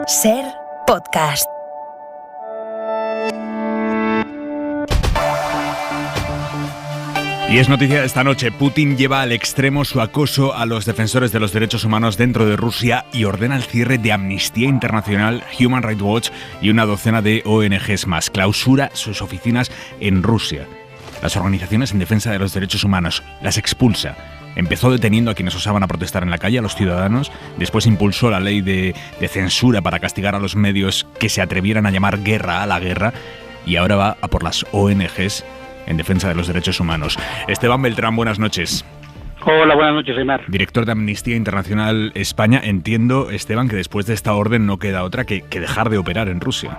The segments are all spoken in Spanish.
SER Podcast. Y es noticia esta noche. Putin lleva al extremo su acoso a los defensores de los derechos humanos dentro de Rusia y ordena el cierre de Amnistía Internacional, Human Rights Watch y una docena de ONGs más. Clausura sus oficinas en Rusia. Las organizaciones en defensa de los derechos humanos las expulsa. Empezó deteniendo a quienes osaban a protestar en la calle, a los ciudadanos. Después impulsó la ley de censura para castigar a los medios que se atrevieran a llamar guerra a la guerra. Y ahora va a por las ONGs en defensa de los derechos humanos. Esteban Beltrán, buenas noches. Hola, buenas noches, Aymar. Director de Amnistía Internacional España. Entiendo, Esteban, que después de esta orden no queda otra que dejar de operar en Rusia.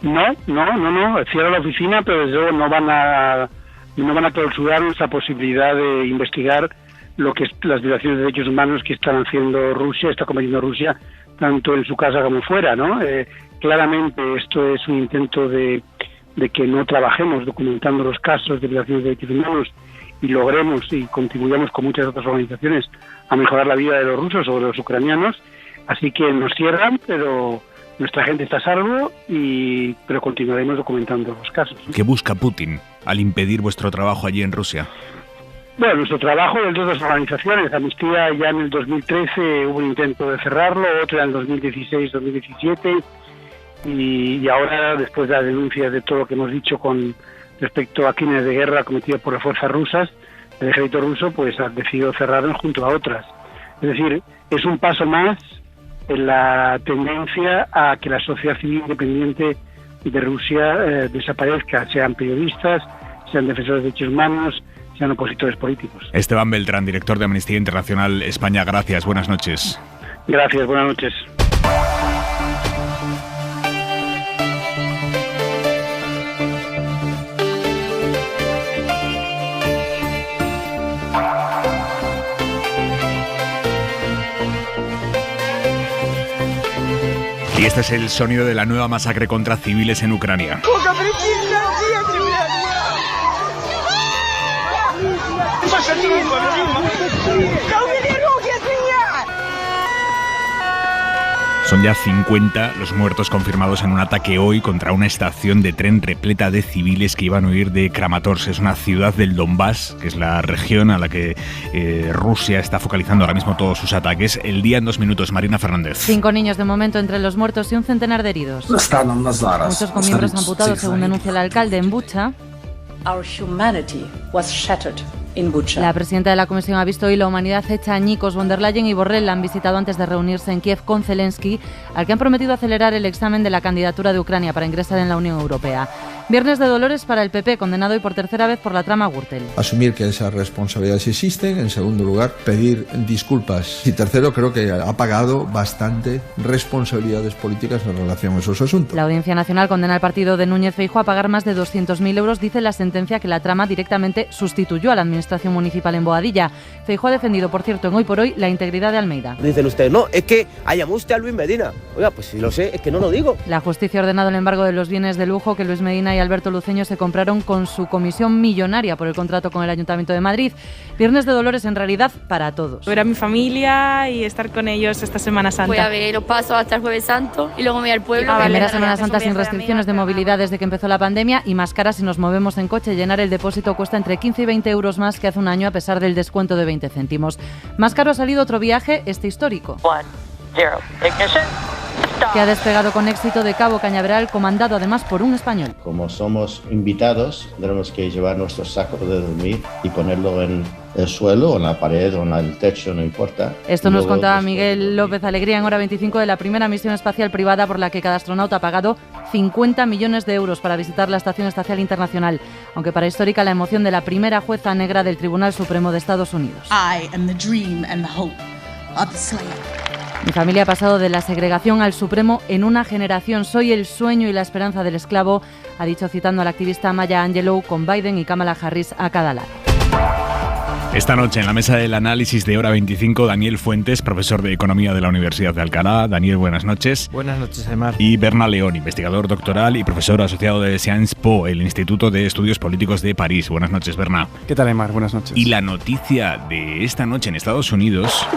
No. Cierra la oficina, pero desde luego no van a clausurar esa posibilidad de investigar lo que es las violaciones de derechos humanos que está cometiendo Rusia, tanto en su casa como fuera, ¿no? Claramente esto es un intento de que no trabajemos documentando los casos de violaciones de derechos humanos y logremos y contribuyamos con muchas otras organizaciones a mejorar la vida de los rusos o de los ucranianos. Así que nos cierran, pero nuestra gente está a salvo, pero continuaremos documentando los casos. ¿Qué busca Putin al impedir vuestro trabajo allí en Rusia? Bueno, nuestro trabajo es de dos organizaciones. Amnistía ya en el 2013 hubo un intento de cerrarlo, otro en el 2016-2017, y ahora, después de las denuncias de todo lo que hemos dicho con respecto a crímenes de guerra cometidos por las fuerzas rusas, el ejército ruso pues ha decidido cerrarlos junto a otras. Es decir, es un paso más en la tendencia a que la sociedad civil independiente de Rusia desaparezca, sean periodistas, sean defensores de derechos humanos, sean opositores políticos. Esteban Beltrán, director de Amnistía Internacional España, gracias, buenas noches. Gracias, buenas noches. Y este es el sonido de la nueva masacre contra civiles en Ucrania. Son ya 50 los muertos confirmados en un ataque hoy contra una estación de tren repleta de civiles que iban a huir de Kramatorsk. Es una ciudad del Donbass, que es la región a la que Rusia está focalizando ahora mismo todos sus ataques. El día en 2 minutos, Marina Fernández. 5 niños de momento entre los muertos y un centenar de heridos. Muchos con miembros amputados, según denuncia el alcalde en Bucha. Our humanity was shattered. La presidenta de la Comisión ha visto hoy la humanidad hecha añicos. Von der Leyen y Borrell la han visitado antes de reunirse en Kiev con Zelensky, al que han prometido acelerar el examen de la candidatura de Ucrania para ingresar en la Unión Europea. Viernes de dolores para el PP, condenado hoy por tercera vez por la trama Gürtel. Asumir que esas responsabilidades existen. En segundo lugar, pedir disculpas. Y tercero, creo que ha pagado bastante responsabilidades políticas en relación a esos asuntos. La Audiencia Nacional condena al partido de Núñez Feijóo a pagar más de 200.000 euros. Dice la sentencia que la trama directamente sustituyó a la administración municipal en Boadilla. Feijóo ha defendido, por cierto, en Hoy por Hoy, la integridad de Almeida. Dicen ustedes, no, es que llamó usted a Luis Medina. Oiga, pues si lo sé, es que no lo digo. La justicia ha ordenado el embargo de los bienes de lujo que Luis Medina y Alberto Luceño se compraron con su comisión millonaria por el contrato con el Ayuntamiento de Madrid. Viernes de dolores en realidad para todos. Ver a mi familia y estar con ellos esta Semana Santa. Voy a ver los pasos hasta el Jueves Santo y luego me voy al pueblo. Primera Semana Santa sin restricciones de movilidad desde que empezó la pandemia y más cara si nos movemos en coche. Llenar el depósito cuesta entre 15 y 20 euros más que hace un año a pesar del descuento de 20 céntimos. Más caro ha salido otro viaje, histórico. 1-0 ignition. Que ha despegado con éxito de Cabo Cañaveral, comandado además por un español. Como somos invitados, tenemos que llevar nuestro saco de dormir y ponerlo en el suelo, o en la pared, o en el techo, no importa. Esto nos contaba Miguel López Alegría en Hora 25 de la primera misión espacial privada por la que cada astronauta ha pagado 50 millones de euros para visitar la Estación Espacial Internacional, aunque para histórica la emoción de la primera jueza negra del Tribunal Supremo de Estados Unidos. I am the dream and the hope of the slave. Mi familia ha pasado de la segregación al Supremo en una generación. Soy el sueño y la esperanza del esclavo, ha dicho citando al activista Maya Angelou, con Biden y Kamala Harris a cada lado. Esta noche en la mesa del análisis de Hora 25, Daniel Fuentes, profesor de Economía de la Universidad de Alcalá. Daniel, buenas noches. Buenas noches, Aymar. Y Berna León, investigador doctoral y profesor asociado de Sciences Po, el Instituto de Estudios Políticos de París. Buenas noches, Berna. ¿Qué tal, Aymar? Buenas noches. Y la noticia de esta noche en Estados Unidos...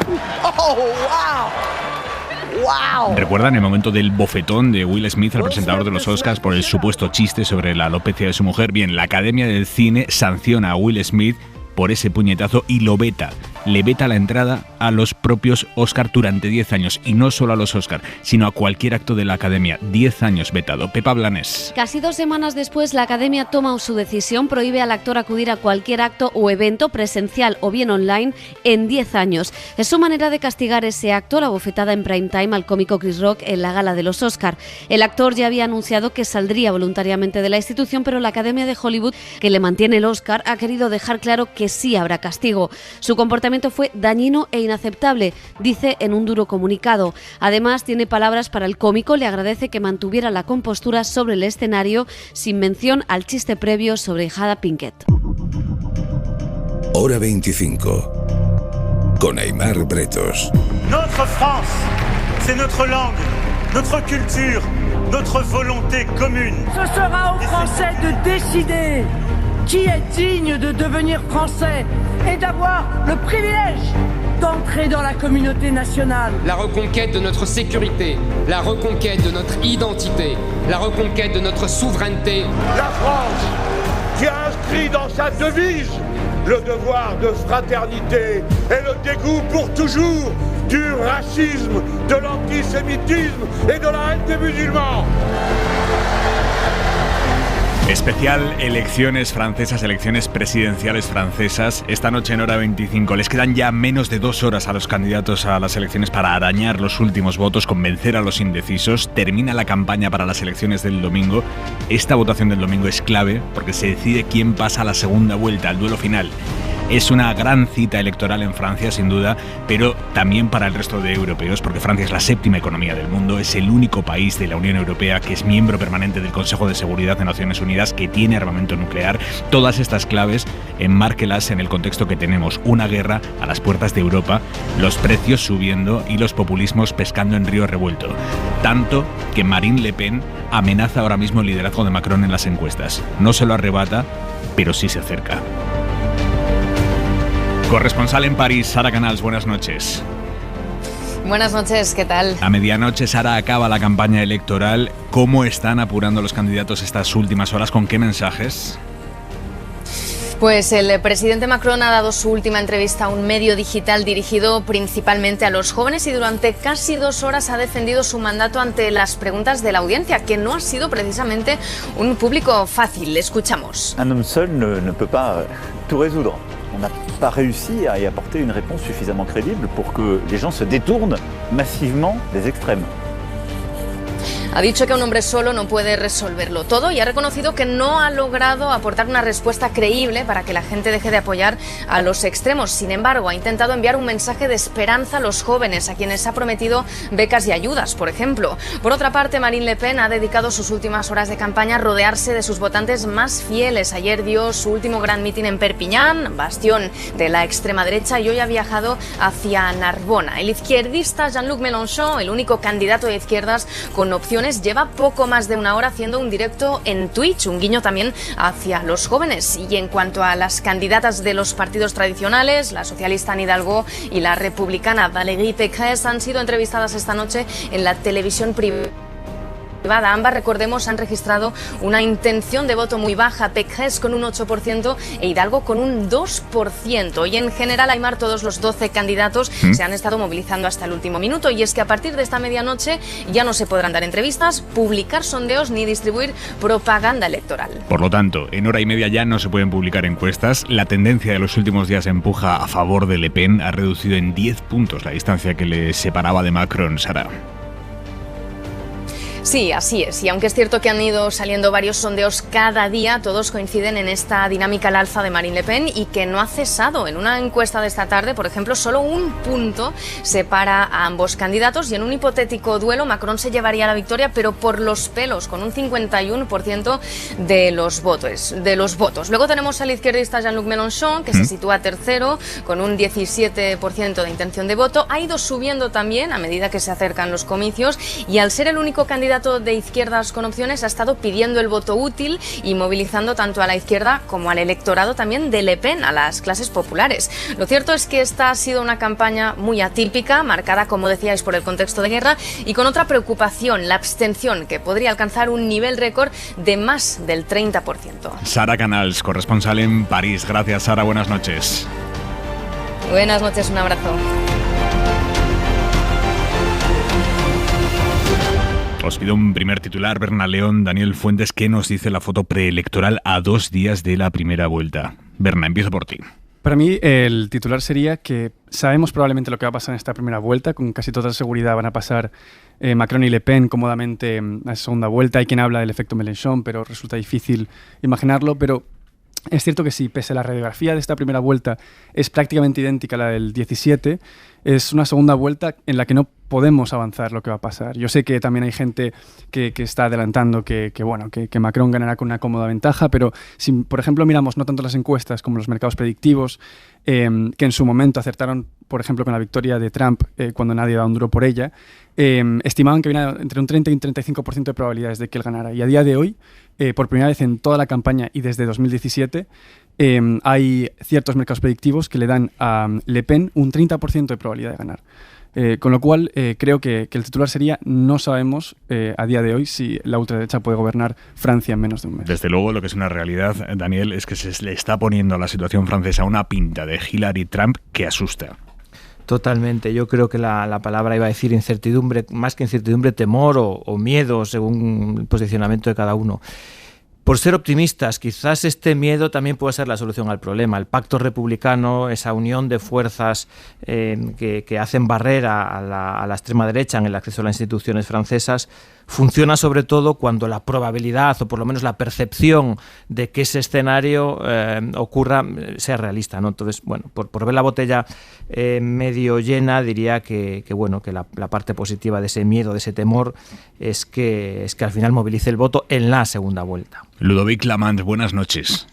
¡Oh, wow! ¡Wow! ¿Recuerdan el momento del bofetón de Will Smith al presentador de los Oscars por el supuesto chiste sobre la alopecia de su mujer? Bien, la Academia del Cine sanciona a Will Smith por ese puñetazo y lo veta. Le veta la entrada a los propios Oscar durante 10 años. Y no solo a los Oscar, sino a cualquier acto de la Academia. 10 años vetado. Pepa Blanes. Casi 2 semanas después, la Academia toma su decisión. Prohíbe al actor acudir a cualquier acto o evento, presencial o bien online, en 10 años. Es su manera de castigar ese acto, la bofetada en prime time al cómico Chris Rock en la gala de los Oscar. El actor ya había anunciado que saldría voluntariamente de la institución, pero la Academia de Hollywood, que le mantiene el Oscar, ha querido dejar claro que sí habrá castigo. Su comportamiento fue dañino e inaceptable, dice en un duro comunicado. Además, tiene palabras para el cómico, le agradece que mantuviera la compostura sobre el escenario, sin mención al chiste previo sobre Jada Pinkett. Hora 25, con Aimar Bretos. Notre France, c'est notre langue, notre culture, notre volonté commune. Ce sera aux Français de décider qui est digne de devenir français et d'avoir le privilège d'entrer dans la communauté nationale. La reconquête de notre sécurité, la reconquête de notre identité, la reconquête de notre souveraineté. La France, qui a inscrit dans sa devise le devoir de fraternité et le dégoût pour toujours du racisme, de l'antisémitisme et de la haine des musulmans. Especial elecciones francesas, elecciones presidenciales francesas. Esta noche en Hora 25 les quedan ya menos de 2 horas a los candidatos a las elecciones para arañar los últimos votos, convencer a los indecisos. Termina la campaña para las elecciones del domingo. Esta votación del domingo es clave porque se decide quién pasa a la segunda vuelta, al duelo final. Es una gran cita electoral en Francia, sin duda, pero también para el resto de europeos, porque Francia es la 7ª economía del mundo, es el único país de la Unión Europea que es miembro permanente del Consejo de Seguridad de Naciones Unidas, que tiene armamento nuclear. Todas estas claves, enmárquelas en el contexto que tenemos: una guerra a las puertas de Europa, los precios subiendo y los populismos pescando en río revuelto. Tanto que Marine Le Pen amenaza ahora mismo el liderazgo de Macron en las encuestas. No se lo arrebata, pero sí se acerca. Corresponsal en París, Sara Canals, buenas noches. Buenas noches, ¿qué tal? A medianoche, Sara, acaba la campaña electoral. ¿Cómo están apurando los candidatos estas últimas horas? ¿Con qué mensajes? Pues el presidente Macron ha dado su última entrevista a un medio digital dirigido principalmente a los jóvenes y durante casi 2 horas ha defendido su mandato ante las preguntas de la audiencia, que no ha sido precisamente un público fácil. Le escuchamos. Un homme seul ne peut pas tout résoudre. On n'a pas réussi à y apporter une réponse suffisamment crédible pour que les gens se détournent massivement des extrêmes. Ha dicho que un hombre solo no puede resolverlo todo y ha reconocido que no ha logrado aportar una respuesta creíble para que la gente deje de apoyar a los extremos. Sin embargo, ha intentado enviar un mensaje de esperanza a los jóvenes, a quienes ha prometido becas y ayudas, por ejemplo. Por otra parte, Marine Le Pen ha dedicado sus últimas horas de campaña a rodearse de sus votantes más fieles. Ayer dio su último gran mitin en Perpiñán, bastión de la extrema derecha, y hoy ha viajado hacia Narbona. El izquierdista Jean-Luc Mélenchon, el único candidato de izquierdas con opciones, lleva poco más de 1 hora haciendo un directo en Twitch, un guiño también hacia los jóvenes. Y en cuanto a las candidatas de los partidos tradicionales, la socialista Anne Hidalgo y la republicana Valérie Pécresse han sido entrevistadas esta noche en la televisión privada. Ambas, recordemos, han registrado una intención de voto muy baja, Pécresse con un 8% e Hidalgo con un 2%. Y en general, Aimar, todos los 12 candidatos se han estado movilizando hasta el último minuto. Y es que a partir de esta medianoche ya no se podrán dar entrevistas, publicar sondeos ni distribuir propaganda electoral. Por lo tanto, en hora y media ya no se pueden publicar encuestas. La tendencia de los últimos días empuja a favor de Le Pen. Ha reducido en 10 puntos la distancia que le separaba de Macron, Sara. Sí, así es. Y aunque es cierto que han ido saliendo varios sondeos cada día, todos coinciden en esta dinámica al alza de Marine Le Pen y que no ha cesado. En una encuesta de esta tarde, por ejemplo, solo 1 punto separa a ambos candidatos y en un hipotético duelo Macron se llevaría la victoria, pero por los pelos, con un 51% de los votos. Luego tenemos al izquierdista Jean-Luc Mélenchon, que se sitúa tercero con un 17% de intención de voto. Ha ido subiendo también a medida que se acercan los comicios y al ser el único candidato candidato de izquierdas con opciones ha estado pidiendo el voto útil y movilizando tanto a la izquierda como al electorado también de Le Pen, a las clases populares. Lo cierto es que esta ha sido una campaña muy atípica, marcada, como decíais, por el contexto de guerra y con otra preocupación, la abstención, que podría alcanzar un nivel récord de más del 30%. Sara Canals, corresponsal en París. Gracias, Sara. Buenas noches. Buenas noches, un abrazo. Os pido un primer titular, Berna León, Daniel Fuentes. ¿Qué nos dice la foto preelectoral a 2 días de la primera vuelta? Berna, empiezo por ti. Para mí el titular sería que sabemos probablemente lo que va a pasar en esta primera vuelta. Con casi toda seguridad van a pasar Macron y Le Pen cómodamente a segunda vuelta. Hay quien habla del efecto Mélenchon, pero resulta difícil imaginarlo. Pero es cierto que sí, pese a la radiografía de esta primera vuelta es prácticamente idéntica a la del 17, es una segunda vuelta en la que no podemos avanzar lo que va a pasar. Yo sé que también hay gente que está adelantando que Macron ganará con una cómoda ventaja, pero si, por ejemplo, miramos no tanto las encuestas como los mercados predictivos, que en su momento acertaron, por ejemplo, con la victoria de Trump cuando nadie daba un duro por ella, estimaban que había entre un 30 y un 35% de probabilidades de que él ganara. Y a día de hoy, por primera vez en toda la campaña y desde 2017, hay ciertos mercados predictivos que le dan a Le Pen un 30% de probabilidad de ganar. Con lo cual, creo que el titular sería: no sabemos a día de hoy si la ultraderecha puede gobernar Francia en menos de un mes. Desde luego, lo que es una realidad, Daniel, es que se le está poniendo a la situación francesa una pinta de Hillary Trump que asusta. Totalmente. Yo creo que la palabra iba a decir incertidumbre, más que incertidumbre, temor o miedo, según el posicionamiento de cada uno. Por ser optimistas, quizás este miedo también puede ser la solución al problema. El pacto republicano, esa unión de fuerzas que hacen barrera a la extrema derecha en el acceso a las instituciones francesas, funciona sobre todo cuando la probabilidad, o por lo menos la percepción de que ese escenario ocurra, sea realista, ¿no? Entonces, bueno, por ver la botella medio llena, diría que la parte positiva de ese miedo, de ese temor, es que al final movilice el voto en la segunda vuelta. Ludovic Lamant, buenas noches.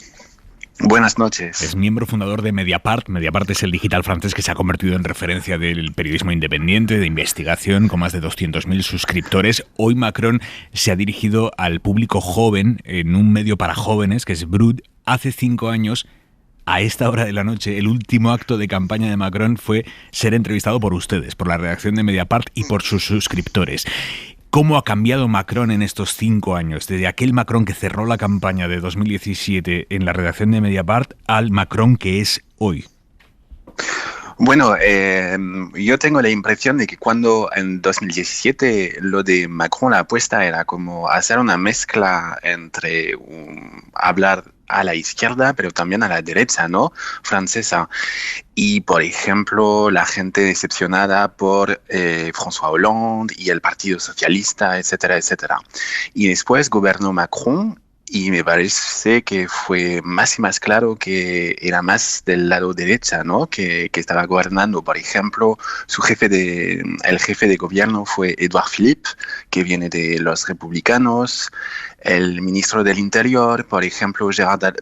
Buenas noches. Es miembro fundador de Mediapart. Mediapart es el digital francés que se ha convertido en referencia del periodismo independiente, de investigación, con más de 200.000 suscriptores. Hoy Macron se ha dirigido al público joven en un medio para jóvenes, que es Brut. Hace 5 años, a esta hora de la noche, el último acto de campaña de Macron fue ser entrevistado por ustedes, por la redacción de Mediapart y por sus suscriptores. ¿Cómo ha cambiado Macron en estos 5 años? Desde aquel Macron que cerró la campaña de 2017 en la redacción de Mediapart al Macron que es hoy. Bueno, yo tengo la impresión de que cuando en 2017 lo de Macron, la apuesta era como hacer una mezcla entre hablar a la izquierda, pero también a la derecha, ¿no? Francesa. Y, por ejemplo, la gente decepcionada por François Hollande y el Partido Socialista, etcétera, etcétera. Y después gobernó Macron y me parece que fue más y más claro que era más del lado derecha, ¿no? Que estaba gobernando. Por ejemplo, el jefe de gobierno fue Édouard Philippe, que viene de los republicanos. El ministro del Interior, por ejemplo, Gérald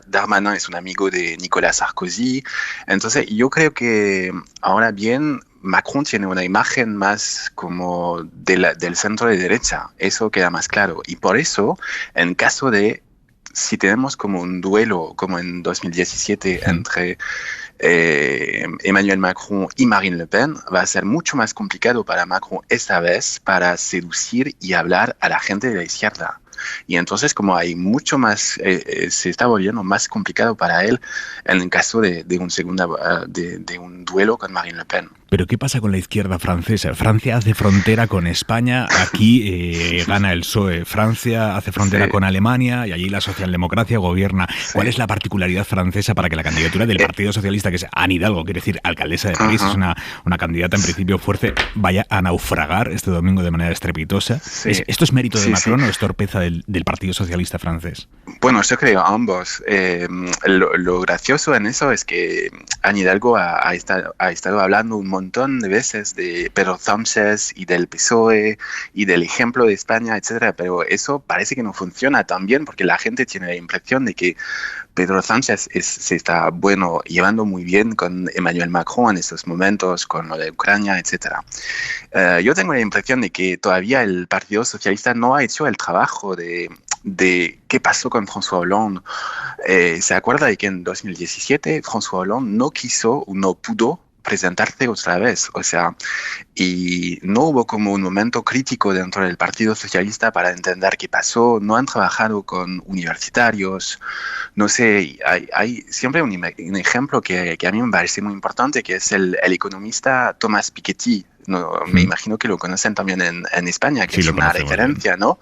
Darmanin, es un amigo de Nicolas Sarkozy. Entonces, yo creo que ahora bien, Macron tiene una imagen más como del centro de derecha. Eso queda más claro. Y por eso, en caso de, si tenemos como un duelo, como en 2017, entre Emmanuel Macron y Marine Le Pen, va a ser mucho más complicado para Macron esta vez para seducir y hablar a la gente de la izquierda. Y entonces, como hay mucho más, se está volviendo más complicado para él en el caso de un duelo con Marine Le Pen. ¿Pero qué pasa con la izquierda francesa? Francia hace frontera con España, aquí gana el PSOE. Francia hace frontera con Alemania y allí la socialdemocracia gobierna. ¿Cuál es la particularidad francesa para que la candidatura del Partido Socialista, que es Anne Hidalgo, quiere decir alcaldesa de París, es una candidata en principio fuerte, vaya a naufragar este domingo de manera estrepitosa? Sí. ¿Esto es mérito de Macron o es torpeza del Partido Socialista francés? Bueno, yo creo ambos. Lo gracioso en eso es que Anne Hidalgo ha estado hablando un montón de veces de Pedro Sánchez y del PSOE y del ejemplo de España, etcétera, pero eso parece que no funciona tan bien porque la gente tiene la impresión de que Pedro Sánchez se está, llevando muy bien con Emmanuel Macron en estos momentos, con lo de Ucrania, etc. Yo tengo la impresión de que todavía el Partido Socialista no ha hecho el trabajo de qué pasó con François Hollande. ¿Se acuerda de que en 2017 François Hollande no pudo presentarse otra vez? O sea, y no hubo como un momento crítico dentro del Partido Socialista para entender qué pasó. No han trabajado con universitarios. No sé, hay siempre un ejemplo que a mí me parece muy importante, que es el economista Thomas Piketty. No, me imagino que lo conocen también en España, que sí, es una referencia, ¿no?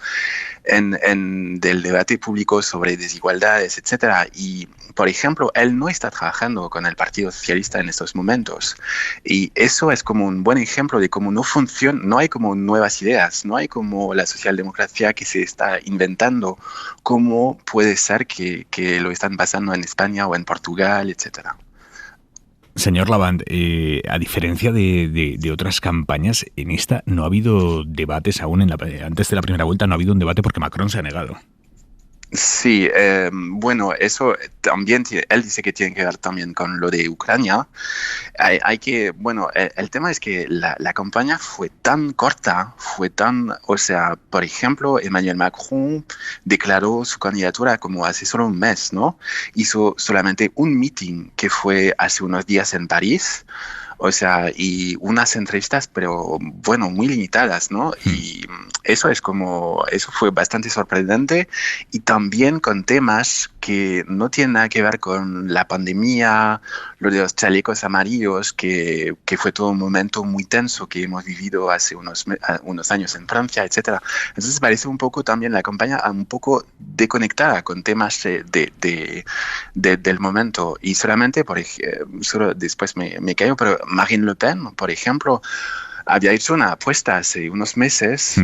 Del debate público sobre desigualdades, etcétera. Y, por ejemplo, él no está trabajando con el Partido Socialista en estos momentos. Y eso es como un buen ejemplo de cómo no funciona, no hay como nuevas ideas, no hay como la socialdemocracia que se está inventando, cómo puede ser que lo están pasando en España o en Portugal, etcétera. Señor Lavand, a diferencia de otras campañas, en esta no ha habido debates aún. Antes de la primera vuelta no ha habido un debate porque Macron se ha negado. Sí, eso también, él dice que tiene que ver también con lo de Ucrania. El tema es que la campaña fue tan corta, por ejemplo, Emmanuel Macron declaró su candidatura como hace solo un mes, ¿no? Hizo solamente un meeting que fue hace unos días en París. O sea, y unas entrevistas, pero muy limitadas, ¿no? Y eso fue bastante sorprendente, y también con temas que no tienen nada que ver con la pandemia, lo de los chalecos amarillos, que fue todo un momento muy tenso que hemos vivido hace unos años en Francia, etcétera. Entonces parece un poco también la campaña un poco desconectada con temas del momento, y solamente, solo después me callo, pero Marine Le Pen, por ejemplo, había hecho una apuesta hace unos meses,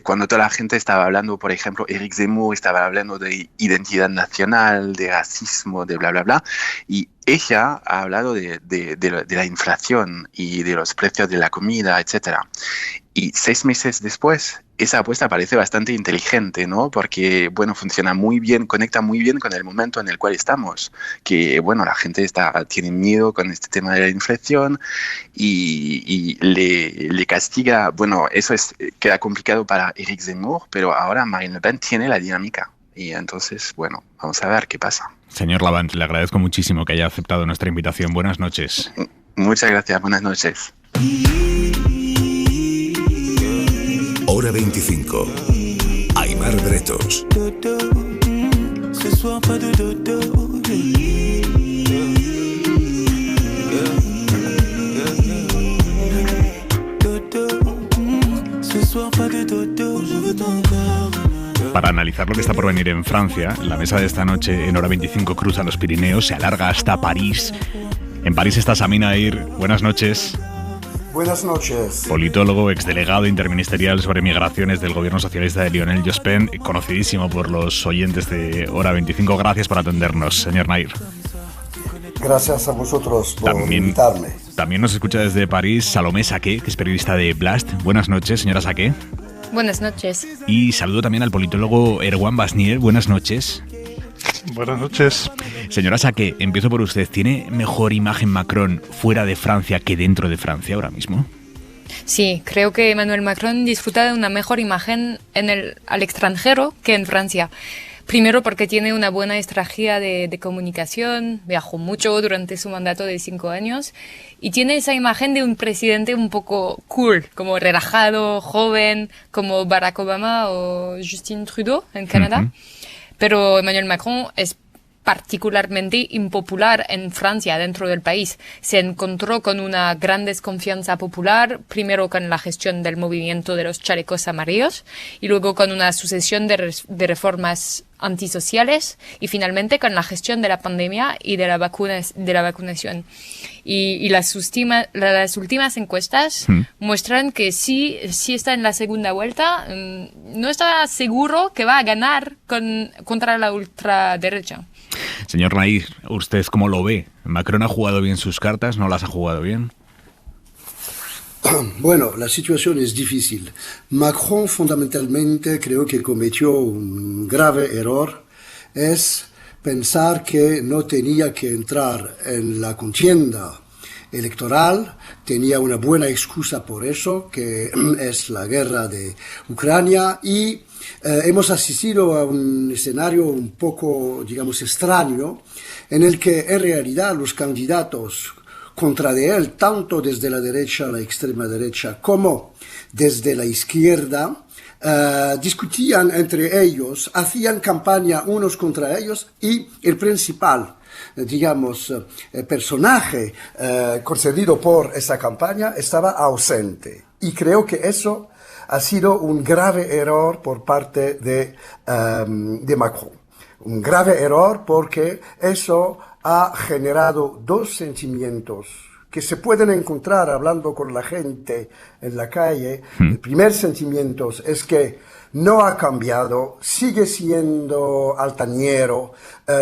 cuando toda la gente estaba hablando, por ejemplo, Éric Zemmour estaba hablando de identidad nacional, de racismo, de bla, bla, bla, y ella ha hablado de la inflación y de los precios de la comida, etcétera. Y 6 meses después, esa apuesta parece bastante inteligente, ¿no? Porque, funciona muy bien, conecta muy bien con el momento en el cual estamos. Que, la gente tiene miedo con este tema de la inflación y le castiga. Eso queda complicado para Éric Zemmour, pero ahora Marine Le Pen tiene la dinámica. Y entonces, vamos a ver qué pasa. Señor Lavand, le agradezco muchísimo que haya aceptado nuestra invitación. Buenas noches. Muchas gracias, buenas noches. Hora 25. Aimar Bretos. Para analizar lo que está por venir en Francia, la mesa de esta noche en Hora 25 cruza los Pirineos, se alarga hasta París. En París está Samina Air. Buenas noches. Buenas noches. Politólogo, exdelegado interministerial sobre migraciones del gobierno socialista de Lionel Jospin, conocidísimo por los oyentes de Hora 25. Gracias por atendernos, señor Nair. Gracias a vosotros por invitarme. También nos escucha desde París Salomé Saqué, que es periodista de Blast. Buenas noches, señora Saqué. Buenas noches. Y saludo también al politólogo Erwan Basnier. Buenas noches. Buenas noches. Señora Saqué, empiezo por usted. ¿Tiene mejor imagen Macron fuera de Francia que dentro de Francia ahora mismo? Sí, creo que Emmanuel Macron disfruta de una mejor imagen al extranjero que en Francia. Primero porque tiene una buena estrategia de comunicación, viajó mucho durante su mandato de 5 años y tiene esa imagen de un presidente un poco cool, como relajado, joven, como Barack Obama o Justin Trudeau en Canadá. Uh-huh. Pero Emmanuel Macron es particularmente impopular en Francia, dentro del país. Se encontró con una gran desconfianza popular, primero con la gestión del movimiento de los chalecos amarillos y luego con una sucesión de reformas antisociales y finalmente con la gestión de la pandemia y de la vacunación. Y las últimas encuestas muestran que sí está en la segunda vuelta, no está seguro que va a ganar contra la ultraderecha. Señor Nair, ¿usted cómo lo ve? ¿Macron ha jugado bien sus cartas? ¿No las ha jugado bien? Bueno, la situación es difícil. Macron fundamentalmente creo que cometió un grave error, es pensar que no tenía que entrar en la contienda electoral, tenía una buena excusa por eso, que es la guerra de Ucrania, y hemos asistido a un escenario un poco, digamos, extraño, en el que en realidad los candidatos contra de él, tanto desde la derecha, la extrema derecha, como desde la izquierda, discutían entre ellos, hacían campaña unos contra ellos, y el principal, digamos, personaje concedido por esa campaña estaba ausente. Y creo que eso ha sido un grave error por parte de Macron. Un grave error porque eso ha generado dos sentimientos que se pueden encontrar hablando con la gente en la calle. El primer sentimiento es que no ha cambiado, sigue siendo altañero,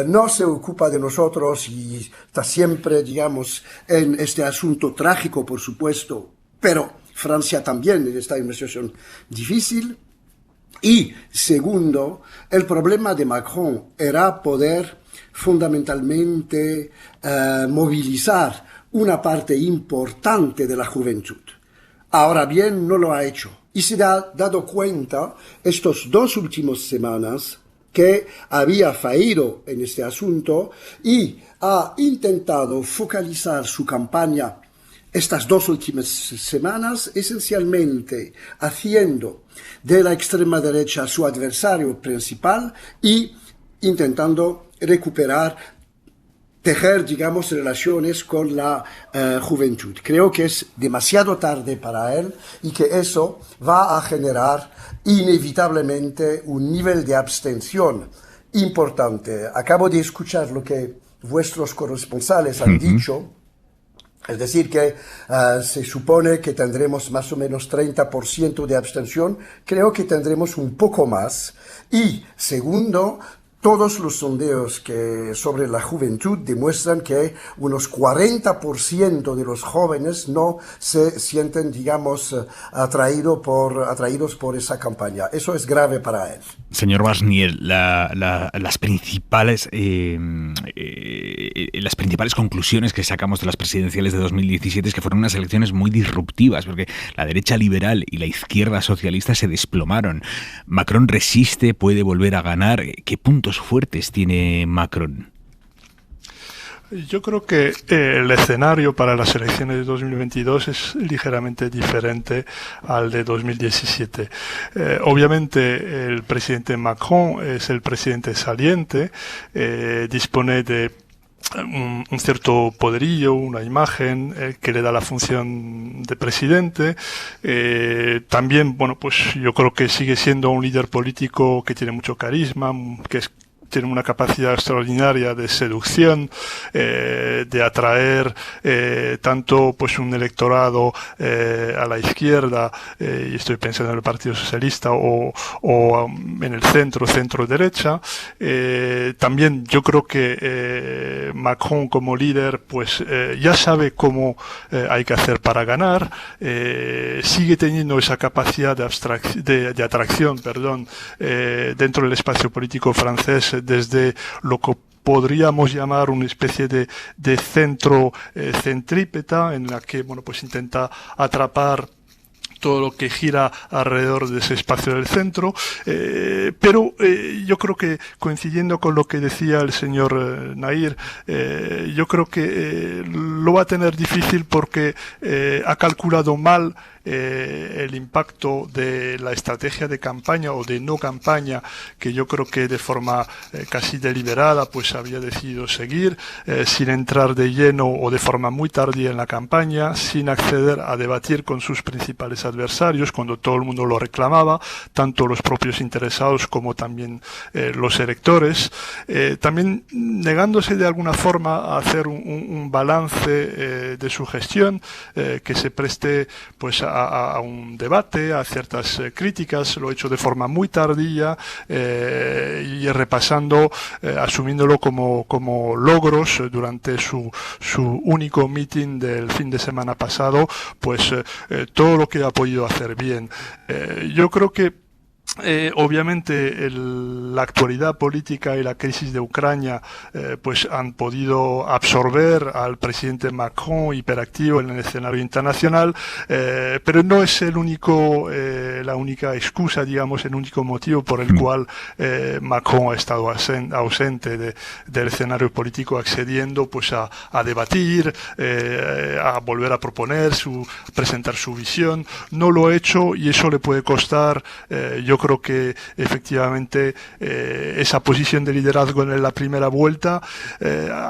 no se ocupa de nosotros y está siempre, digamos, en este asunto trágico, por supuesto, pero Francia también está en una situación difícil. Y segundo, el problema de Macron era poder fundamentalmente movilizar una parte importante de la juventud. Ahora bien, no lo ha hecho. Y se ha dado cuenta estos 2 últimos semanas que había fallido en este asunto y ha intentado focalizar su campaña estas 2 últimas semanas esencialmente haciendo de la extrema derecha su adversario principal y intentando recuperar, tejer, digamos, relaciones con la juventud. Creo que es demasiado tarde para él y que eso va a generar inevitablemente un nivel de abstención importante. Acabo de escuchar lo que vuestros corresponsales han dicho. Es decir, que se supone que tendremos más o menos 30% de abstención. Creo que tendremos un poco más. Y segundo, todos los sondeos sobre la juventud demuestran que unos 40% de los jóvenes no se sienten, digamos, atraídos por esa campaña. Eso es grave para él. Señor Barnier, las principales conclusiones que sacamos de las presidenciales de 2017 es que fueron unas elecciones muy disruptivas, porque la derecha liberal y la izquierda socialista se desplomaron. Macron resiste, puede volver a ganar. ¿Qué puntos fuertes tiene Macron? Yo creo que el escenario para las elecciones de 2022 es ligeramente diferente al de 2017. Obviamente el presidente Macron es el presidente saliente, dispone de un cierto poderío, una imagen que le da la función de presidente. También, bueno, pues yo creo que sigue siendo un líder político que tiene mucho carisma, tiene una capacidad extraordinaria de seducción, de atraer tanto pues un electorado a la izquierda, y estoy pensando en el Partido Socialista, o en el centro derecha. También yo creo que Macron como líder pues ya sabe cómo hay que hacer para ganar, sigue teniendo esa capacidad de atracción dentro del espacio político francés, desde lo que podríamos llamar una especie de centro centrípeta, en la que, bueno, pues intenta atrapar todo lo que gira alrededor de ese espacio del centro, pero yo creo que, coincidiendo con lo que decía el señor Nair, yo creo que lo va a tener difícil porque ha calculado mal el impacto de la estrategia de campaña o de no campaña, que yo creo que de forma casi deliberada pues había decidido seguir, sin entrar de lleno o de forma muy tardía en la campaña, sin acceder a debatir con sus principales adversarios cuando todo el mundo lo reclamaba, tanto los propios interesados como también los electores, también negándose de alguna forma a hacer un balance de su gestión que se preste pues a un debate, a ciertas críticas. Lo ha hecho de forma muy tardía y repasando, asumiéndolo como logros durante su único meeting del fin de semana pasado, pues todo lo que ha podido hacer bien. Yo creo que Obviamente la actualidad política y la crisis de Ucrania pues han podido absorber al presidente Macron hiperactivo en el escenario internacional, pero no es la única excusa, digamos, el único motivo por el cual Macron ha estado ausente del escenario político, accediendo pues a debatir, a volver a proponer, presentar su visión. No lo ha hecho y eso le puede costar, yo creo que efectivamente esa posición de liderazgo en la primera vuelta,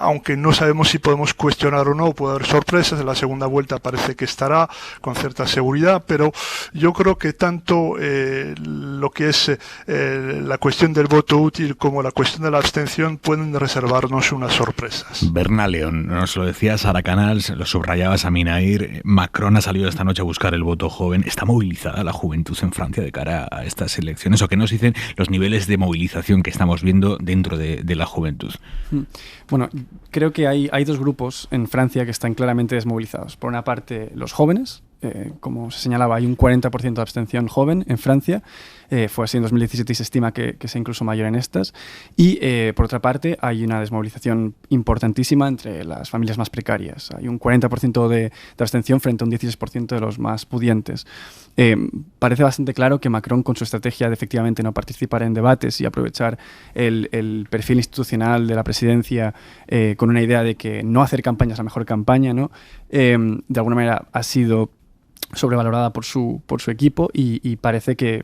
aunque no sabemos si podemos cuestionar o no, puede haber sorpresas. En la segunda vuelta parece que estará con cierta seguridad, pero yo creo que tanto lo que es la cuestión del voto útil como la cuestión de la abstención pueden reservarnos unas sorpresas. Berna León, nos lo decía Sara Canals, lo subrayaba Saminair, Macron ha salido esta noche a buscar el voto joven. ¿Está movilizada la juventud en Francia de cara a estas elecciones? ¿O qué nos dicen los niveles de movilización que estamos viendo dentro de la juventud? Bueno, creo que hay dos grupos en Francia que están claramente desmovilizados. Por una parte, los jóvenes. Como se señalaba, hay un 40% de abstención joven en Francia. Fue así en 2017 y se estima que sea incluso mayor en estas. Y, por otra parte, hay una desmovilización importantísima entre las familias más precarias. Hay un 40% de abstención frente a un 16% de los más pudientes. Parece bastante claro que Macron, con su estrategia de efectivamente no participar en debates y aprovechar el perfil institucional de la presidencia con una idea de que no hacer campaña es la mejor campaña, ¿no? De alguna manera ha sido sobrevalorada por su equipo y parece que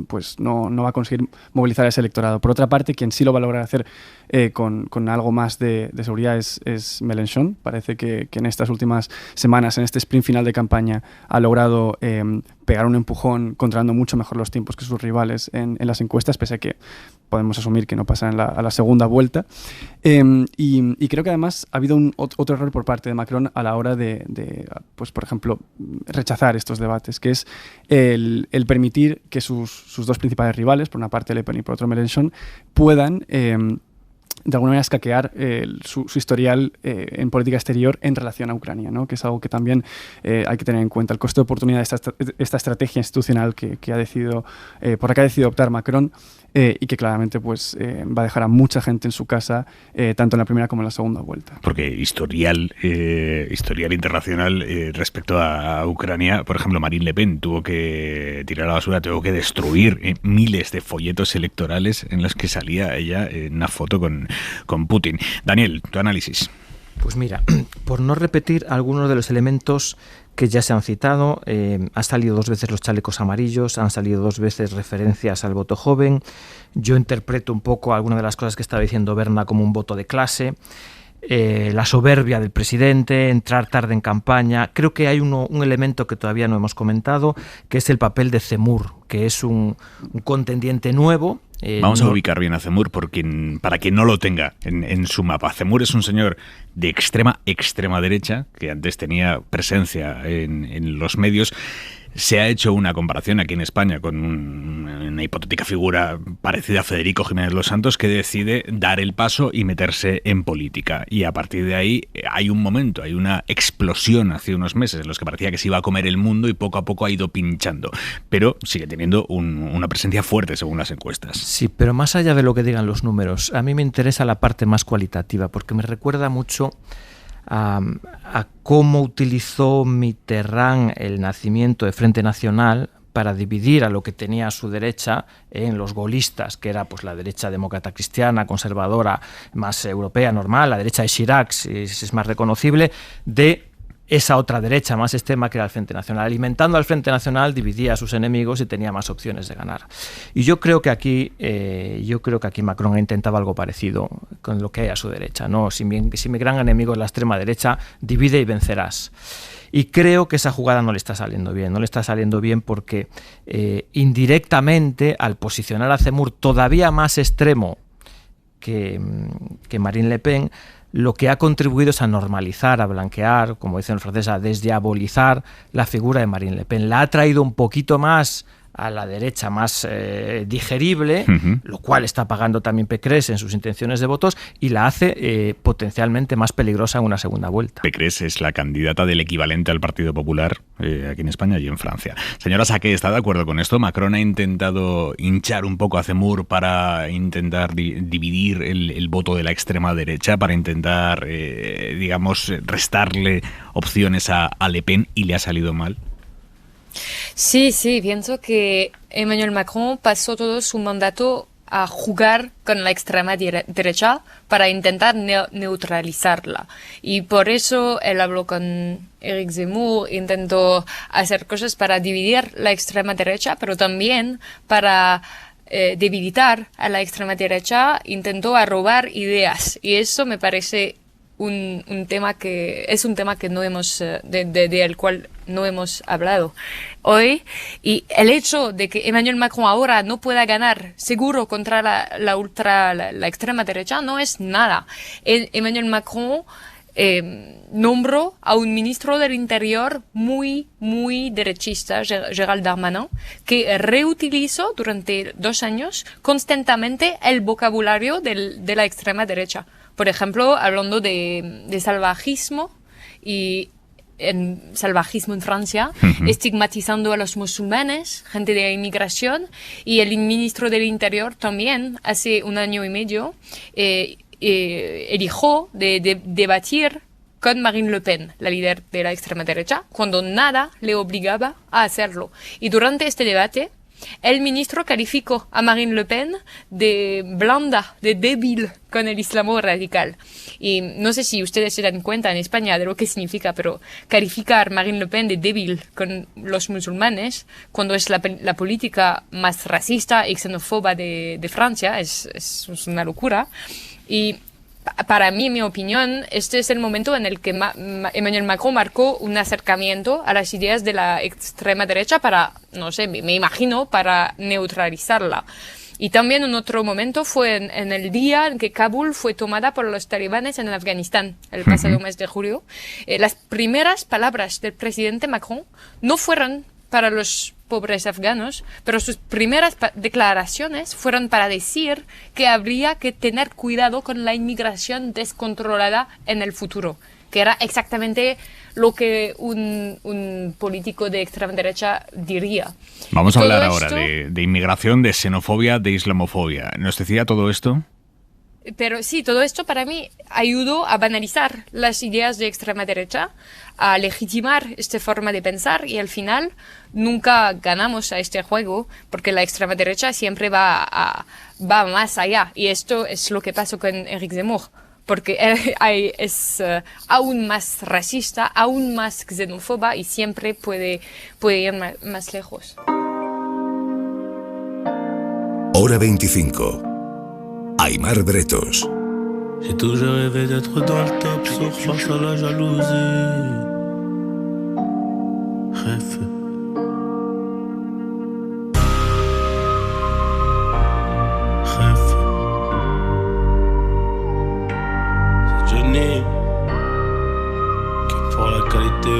pues no va a conseguir movilizar a ese electorado. Por otra parte, quien sí lo va a lograr hacer con algo más de seguridad es Mélenchon. Parece que en estas últimas semanas, en este sprint final de campaña, ha logrado pegar un empujón, controlando mucho mejor los tiempos que sus rivales en las encuestas, pese a que podemos asumir que no pasa a la segunda vuelta. Y creo que además ha habido otro error por parte de Macron a la hora de pues, por ejemplo, rechazar estos debates, que es el permitir que sus dos principales rivales, por una parte Le Pen y por otro Mélenchon, puedan de alguna manera escaquear su historial en política exterior en relación a Ucrania, ¿no? Que es algo que también hay que tener en cuenta. El coste de oportunidad de esta estrategia institucional por la que ha decidido optar Macron y que claramente pues, va a dejar a mucha gente en su casa, tanto en la primera como en la segunda vuelta. Porque historial internacional respecto a Ucrania, por ejemplo, Marine Le Pen tuvo que tirar a la basura, tuvo que destruir miles de folletos electorales en los que salía ella en una foto con Putin. Daniel, tu análisis. Pues mira, por no repetir algunos de los elementos que ya se han citado, han salido 2 veces los chalecos amarillos, han salido 2 veces referencias al voto joven. Yo interpreto un poco algunas de las cosas que estaba diciendo Berna como un voto de clase. La soberbia del presidente, entrar tarde en campaña. Creo que hay un elemento que todavía no hemos comentado, que es el papel de Zemmour, que es un contendiente nuevo. Vamos a ubicar bien a Zemmour para quien no lo tenga en su mapa. Zemmour es un señor de extrema derecha, que antes tenía presencia en los medios. Se ha hecho una comparación aquí en España con una hipotética figura parecida a Federico Jiménez Los Santos, que decide dar el paso y meterse en política. Y a partir de ahí hay un momento, hay una explosión hace unos meses en los que parecía que se iba a comer el mundo y poco a poco ha ido pinchando. Pero sigue teniendo una presencia fuerte según las encuestas. Sí, pero más allá de lo que digan los números, a mí me interesa la parte más cualitativa, porque me recuerda mucho a cómo utilizó Mitterrand el nacimiento de Frente Nacional para dividir a lo que tenía a su derecha en los gaullistas, que era pues la derecha demócrata cristiana, conservadora, más europea, normal, la derecha de Chirac, si es más reconocible, de esa otra derecha más extrema que era el Frente Nacional. Alimentando al Frente Nacional dividía a sus enemigos y tenía más opciones de ganar. Y yo creo que aquí Macron ha intentado algo parecido con lo que hay a su derecha, ¿no? Si mi gran enemigo es la extrema derecha, divide y vencerás. Y creo que esa jugada no le está saliendo bien, porque indirectamente, al posicionar a Zemmour todavía más extremo que Marine Le Pen, lo que ha contribuido es a normalizar, a blanquear, como dicen los franceses, a desdiabolizar la figura de Marine Le Pen. La ha traído un poquito más a la derecha más digerible, lo cual está pagando también Pécresse en sus intenciones de votos y la hace potencialmente más peligrosa en una segunda vuelta. Pécresse es la candidata del equivalente al Partido Popular aquí en España y en Francia. Señora Saqué, ¿está de acuerdo con esto? Macron ha intentado hinchar un poco a Zemmour para intentar dividir el voto de la extrema derecha, para intentar, digamos, restarle opciones a Le Pen, y le ha salido mal. Sí, pienso que Emmanuel Macron pasó todo su mandato a jugar con la extrema derecha para intentar neutralizarla. Y por eso él habló con Éric Zemmour, intentó hacer cosas para dividir la extrema derecha, pero también para debilitar a la extrema derecha, intentó robar ideas. Y eso me parece un tema que no hemos del cual no hemos hablado hoy, y el hecho de que Emmanuel Macron ahora no pueda ganar seguro contra la extrema derecha no es nada. Emmanuel Macron nombró a un ministro del Interior muy derechista, Gérald Darmanin, que reutilizó durante 2 años constantemente el vocabulario de la extrema derecha. Por ejemplo, hablando de salvajismo y salvajismo en Francia, estigmatizando a los musulmanes, gente de inmigración, y el ministro del Interior también, hace 1 año y medio, eligió de debatir con Marine Le Pen, la líder de la extrema derecha, cuando nada le obligaba a hacerlo. Y durante este debate, el ministro calificó a Marine Le Pen de blanda, de débil con el islamo radical. Y no sé si ustedes se dan cuenta en España de lo que significa, pero calificar a Marine Le Pen de débil con los musulmanes, cuando es la política más racista y xenófoba de Francia, es una locura. Y para mí, en mi opinión, este es el momento en el que Emmanuel Macron marcó un acercamiento a las ideas de la extrema derecha para, no sé, me imagino, para neutralizarla. Y también un otro momento fue en el día en que Kabul fue tomada por los talibanes en Afganistán, el pasado mes de julio. Las primeras palabras del presidente Macron no fueron para los pobres afganos, pero sus primeras declaraciones fueron para decir que habría que tener cuidado con la inmigración descontrolada en el futuro, que era exactamente lo que un político de extrema derecha diría. Vamos a hablar ahora de inmigración, de xenofobia, de islamofobia. ¿Nos decía todo esto? Pero sí, todo esto para mí ayudó a banalizar las ideas de extrema derecha, a legitimar esta forma de pensar, y al final nunca ganamos a este juego porque la extrema derecha siempre va más allá. Y esto es lo que pasó con Éric Zemmour, porque es aún más racista, aún más xenófoba y siempre puede ir más lejos. Hora 25. Aimar Bretos. J'ai toujours rêvé d'être dans le top, sauf face à la jalousie. Jefe. Jefe. C'est Johnny qui pour la qualité.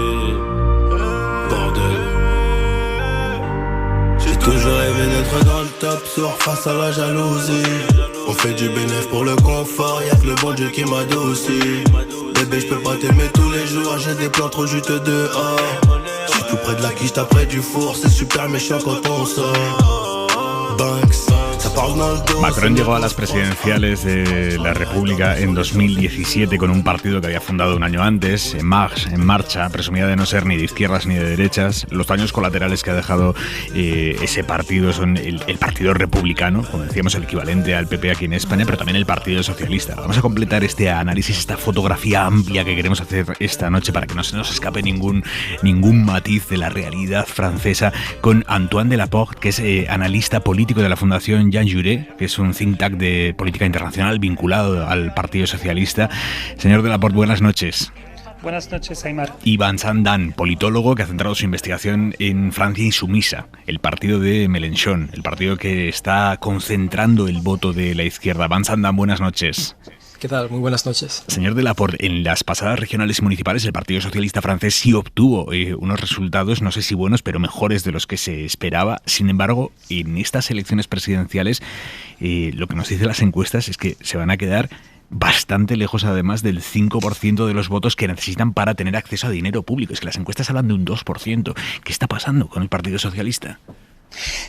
Bordel. J'ai toujours rêvé d'être dans le top, sauf face à la jalousie. On fait du bénéfice pour le confort, y'a que le bon Dieu qui m'adoucit. Bébé, je peux pas t'aimer tous les jours, j'ai des plans trop juteux dehors. J'suis tout près de la quiche, t'as près du four, c'est super méchant quand on sort. Banks. Macron llegó a las presidenciales de la República en 2017 con un partido que había fundado un año antes, En Marcha, presumida de no ser ni de izquierdas ni de derechas. Los daños colaterales que ha dejado ese partido son el Partido Republicano, como decíamos, el equivalente al PP aquí en España, pero también el Partido Socialista. Vamos a completar este análisis, esta fotografía amplia que queremos hacer esta noche para que no se nos escape ningún matiz de la realidad francesa, con Antoine Delaporte, que es analista político de la Fundación Jean Jaurès, que es un think tank de política internacional vinculado al Partido Socialista. Señor Delaporte, buenas noches. Buenas noches, Aimar. Y Vincent Dan, politólogo que ha centrado su investigación en Francia Insumisa, el partido de Mélenchon, el partido que está concentrando el voto de la izquierda. Vincent Dan, buenas noches. ¿Qué tal? Muy buenas noches. Señor Delaporte, en las pasadas regionales y municipales el Partido Socialista francés sí obtuvo unos resultados, no sé si buenos, pero mejores de los que se esperaba. Sin embargo, en estas elecciones presidenciales, lo que nos dicen las encuestas es que se van a quedar bastante lejos, además, del 5% de los votos que necesitan para tener acceso a dinero público. Es que las encuestas hablan de un 2%. ¿Qué está pasando con el Partido Socialista?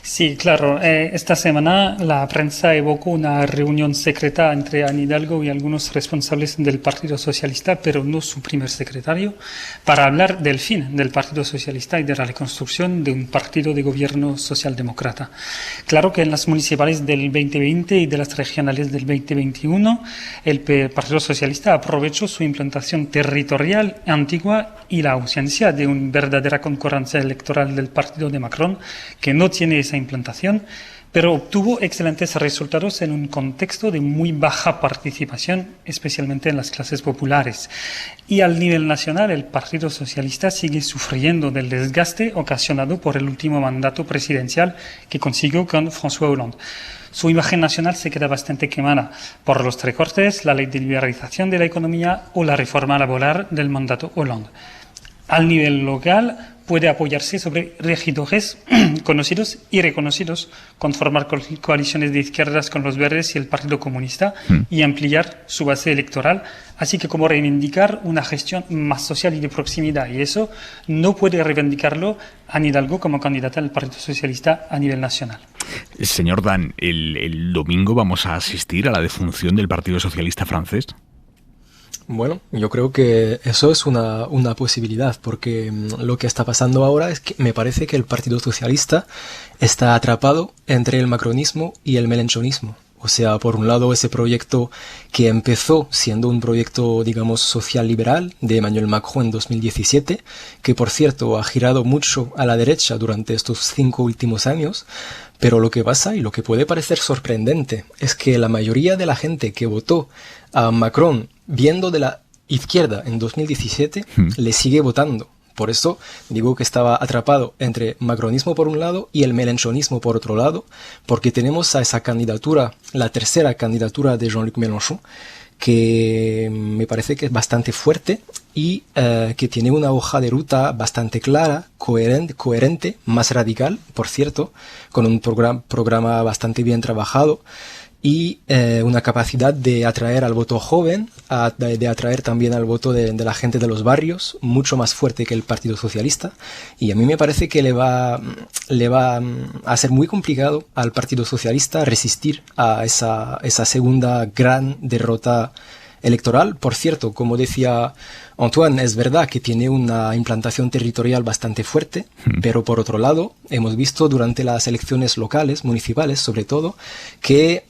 Sí, claro. Esta semana la prensa evocó una reunión secreta entre Anne Hidalgo y algunos responsables del Partido Socialista, pero no su primer secretario, para hablar del fin del Partido Socialista y de la reconstrucción de un partido de gobierno socialdemócrata. Claro que en las municipales del 2020 y de las regionales del 2021, el Partido Socialista aprovechó su implantación territorial antigua y la ausencia de una verdadera concurrencia electoral del partido de Macron, que no tiene esa implantación, pero obtuvo excelentes resultados en un contexto de muy baja participación, especialmente en las clases populares. Y al nivel nacional, el Partido Socialista sigue sufriendo del desgaste ocasionado por el último mandato presidencial que consiguió con François Hollande. Su imagen nacional se queda bastante quemada por los recortes, la ley de liberalización de la economía o la reforma laboral del mandato Hollande. Al nivel local, puede apoyarse sobre regidores conocidos y reconocidos, conformar coaliciones de izquierdas con los Verdes y el Partido Comunista y ampliar su base electoral, así que como reivindicar una gestión más social y de proximidad. Y eso no puede reivindicarlo Anne Hidalgo como candidata del Partido Socialista a nivel nacional. Señor Dan, ¿el domingo vamos a asistir a la defunción del Partido Socialista francés? Bueno, yo creo que eso es una posibilidad, porque lo que está pasando ahora es que me parece que el Partido Socialista está atrapado entre el macronismo y el melenchonismo. O sea, por un lado ese proyecto que empezó siendo un proyecto, digamos, social liberal de Emmanuel Macron en 2017, que por cierto ha girado mucho a la derecha durante estos 5 últimos años, pero lo que pasa y lo que puede parecer sorprendente es que la mayoría de la gente que votó a Macron viendo de la izquierda en 2017 le sigue votando. Por eso digo que estaba atrapado entre macronismo por un lado y el melenchonismo por otro lado, porque tenemos a esa candidatura, la tercera candidatura de Jean-Luc Mélenchon, que me parece que es bastante fuerte y que tiene una hoja de ruta bastante clara, coherente, más radical, por cierto, con un programa bastante bien trabajado y una capacidad de atraer al voto joven, de atraer también al voto de la gente de los barrios, mucho más fuerte que el Partido Socialista. Y a mí me parece que le va a ser muy complicado al Partido Socialista resistir a esa segunda gran derrota electoral. Por cierto, como decía Antoine, es verdad que tiene una implantación territorial bastante fuerte, pero por otro lado, hemos visto durante las elecciones locales, municipales sobre todo, que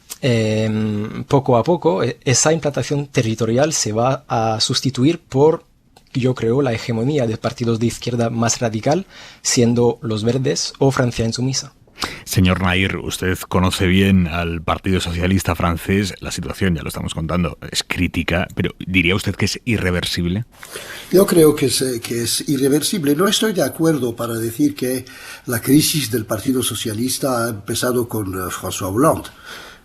poco a poco esa implantación territorial se va a sustituir por, yo creo, la hegemonía de partidos de izquierda más radical, siendo los Verdes o Francia Insumisa. Señor Nair, usted conoce bien al Partido Socialista francés. La situación, ya lo estamos contando, es crítica, pero ¿diría usted que es irreversible? Yo creo que es irreversible. No estoy de acuerdo para decir que la crisis del Partido Socialista ha empezado con François Hollande.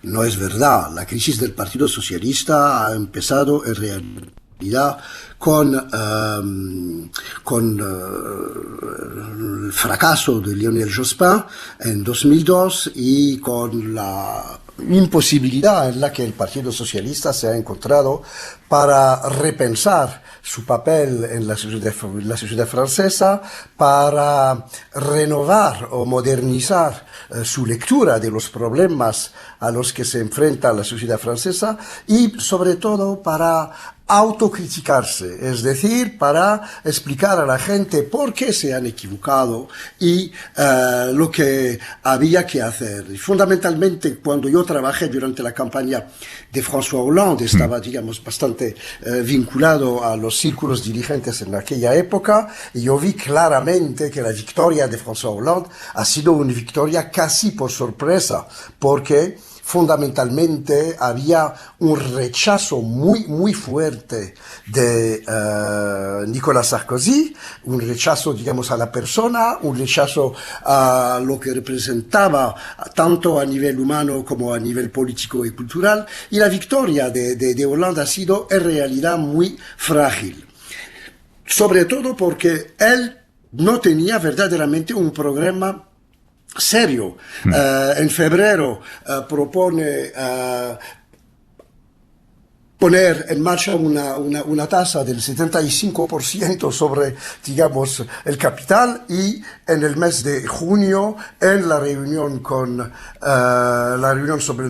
No es verdad. La crisis del Partido Socialista ha empezado en realidad con el fracaso de Lionel Jospin en 2002 y con la imposibilidad en la que el Partido Socialista se ha encontrado para repensar su papel en la sociedad francesa, para renovar o modernizar su lectura de los problemas a los que se enfrenta la sociedad francesa y sobre todo para autocriticarse, es decir, para explicar a la gente por qué se han equivocado y lo que había que hacer. Y fundamentalmente, cuando yo trabajé durante la campaña de François Hollande, estaba, digamos, bastante vinculado a los círculos dirigentes en aquella época, y yo vi claramente que la victoria de François Hollande ha sido una victoria casi por sorpresa, porque fundamentalmente había un rechazo muy fuerte de Nicolas Sarkozy, un rechazo, digamos, a la persona, un rechazo a lo que representaba tanto a nivel humano como a nivel político y cultural, y la victoria de Hollande ha sido en realidad muy frágil. Sobre todo porque él no tenía verdaderamente un programa serio. En febrero propone poner en marcha una tasa del 75% sobre, digamos, el capital, y en el mes de junio, en la reunión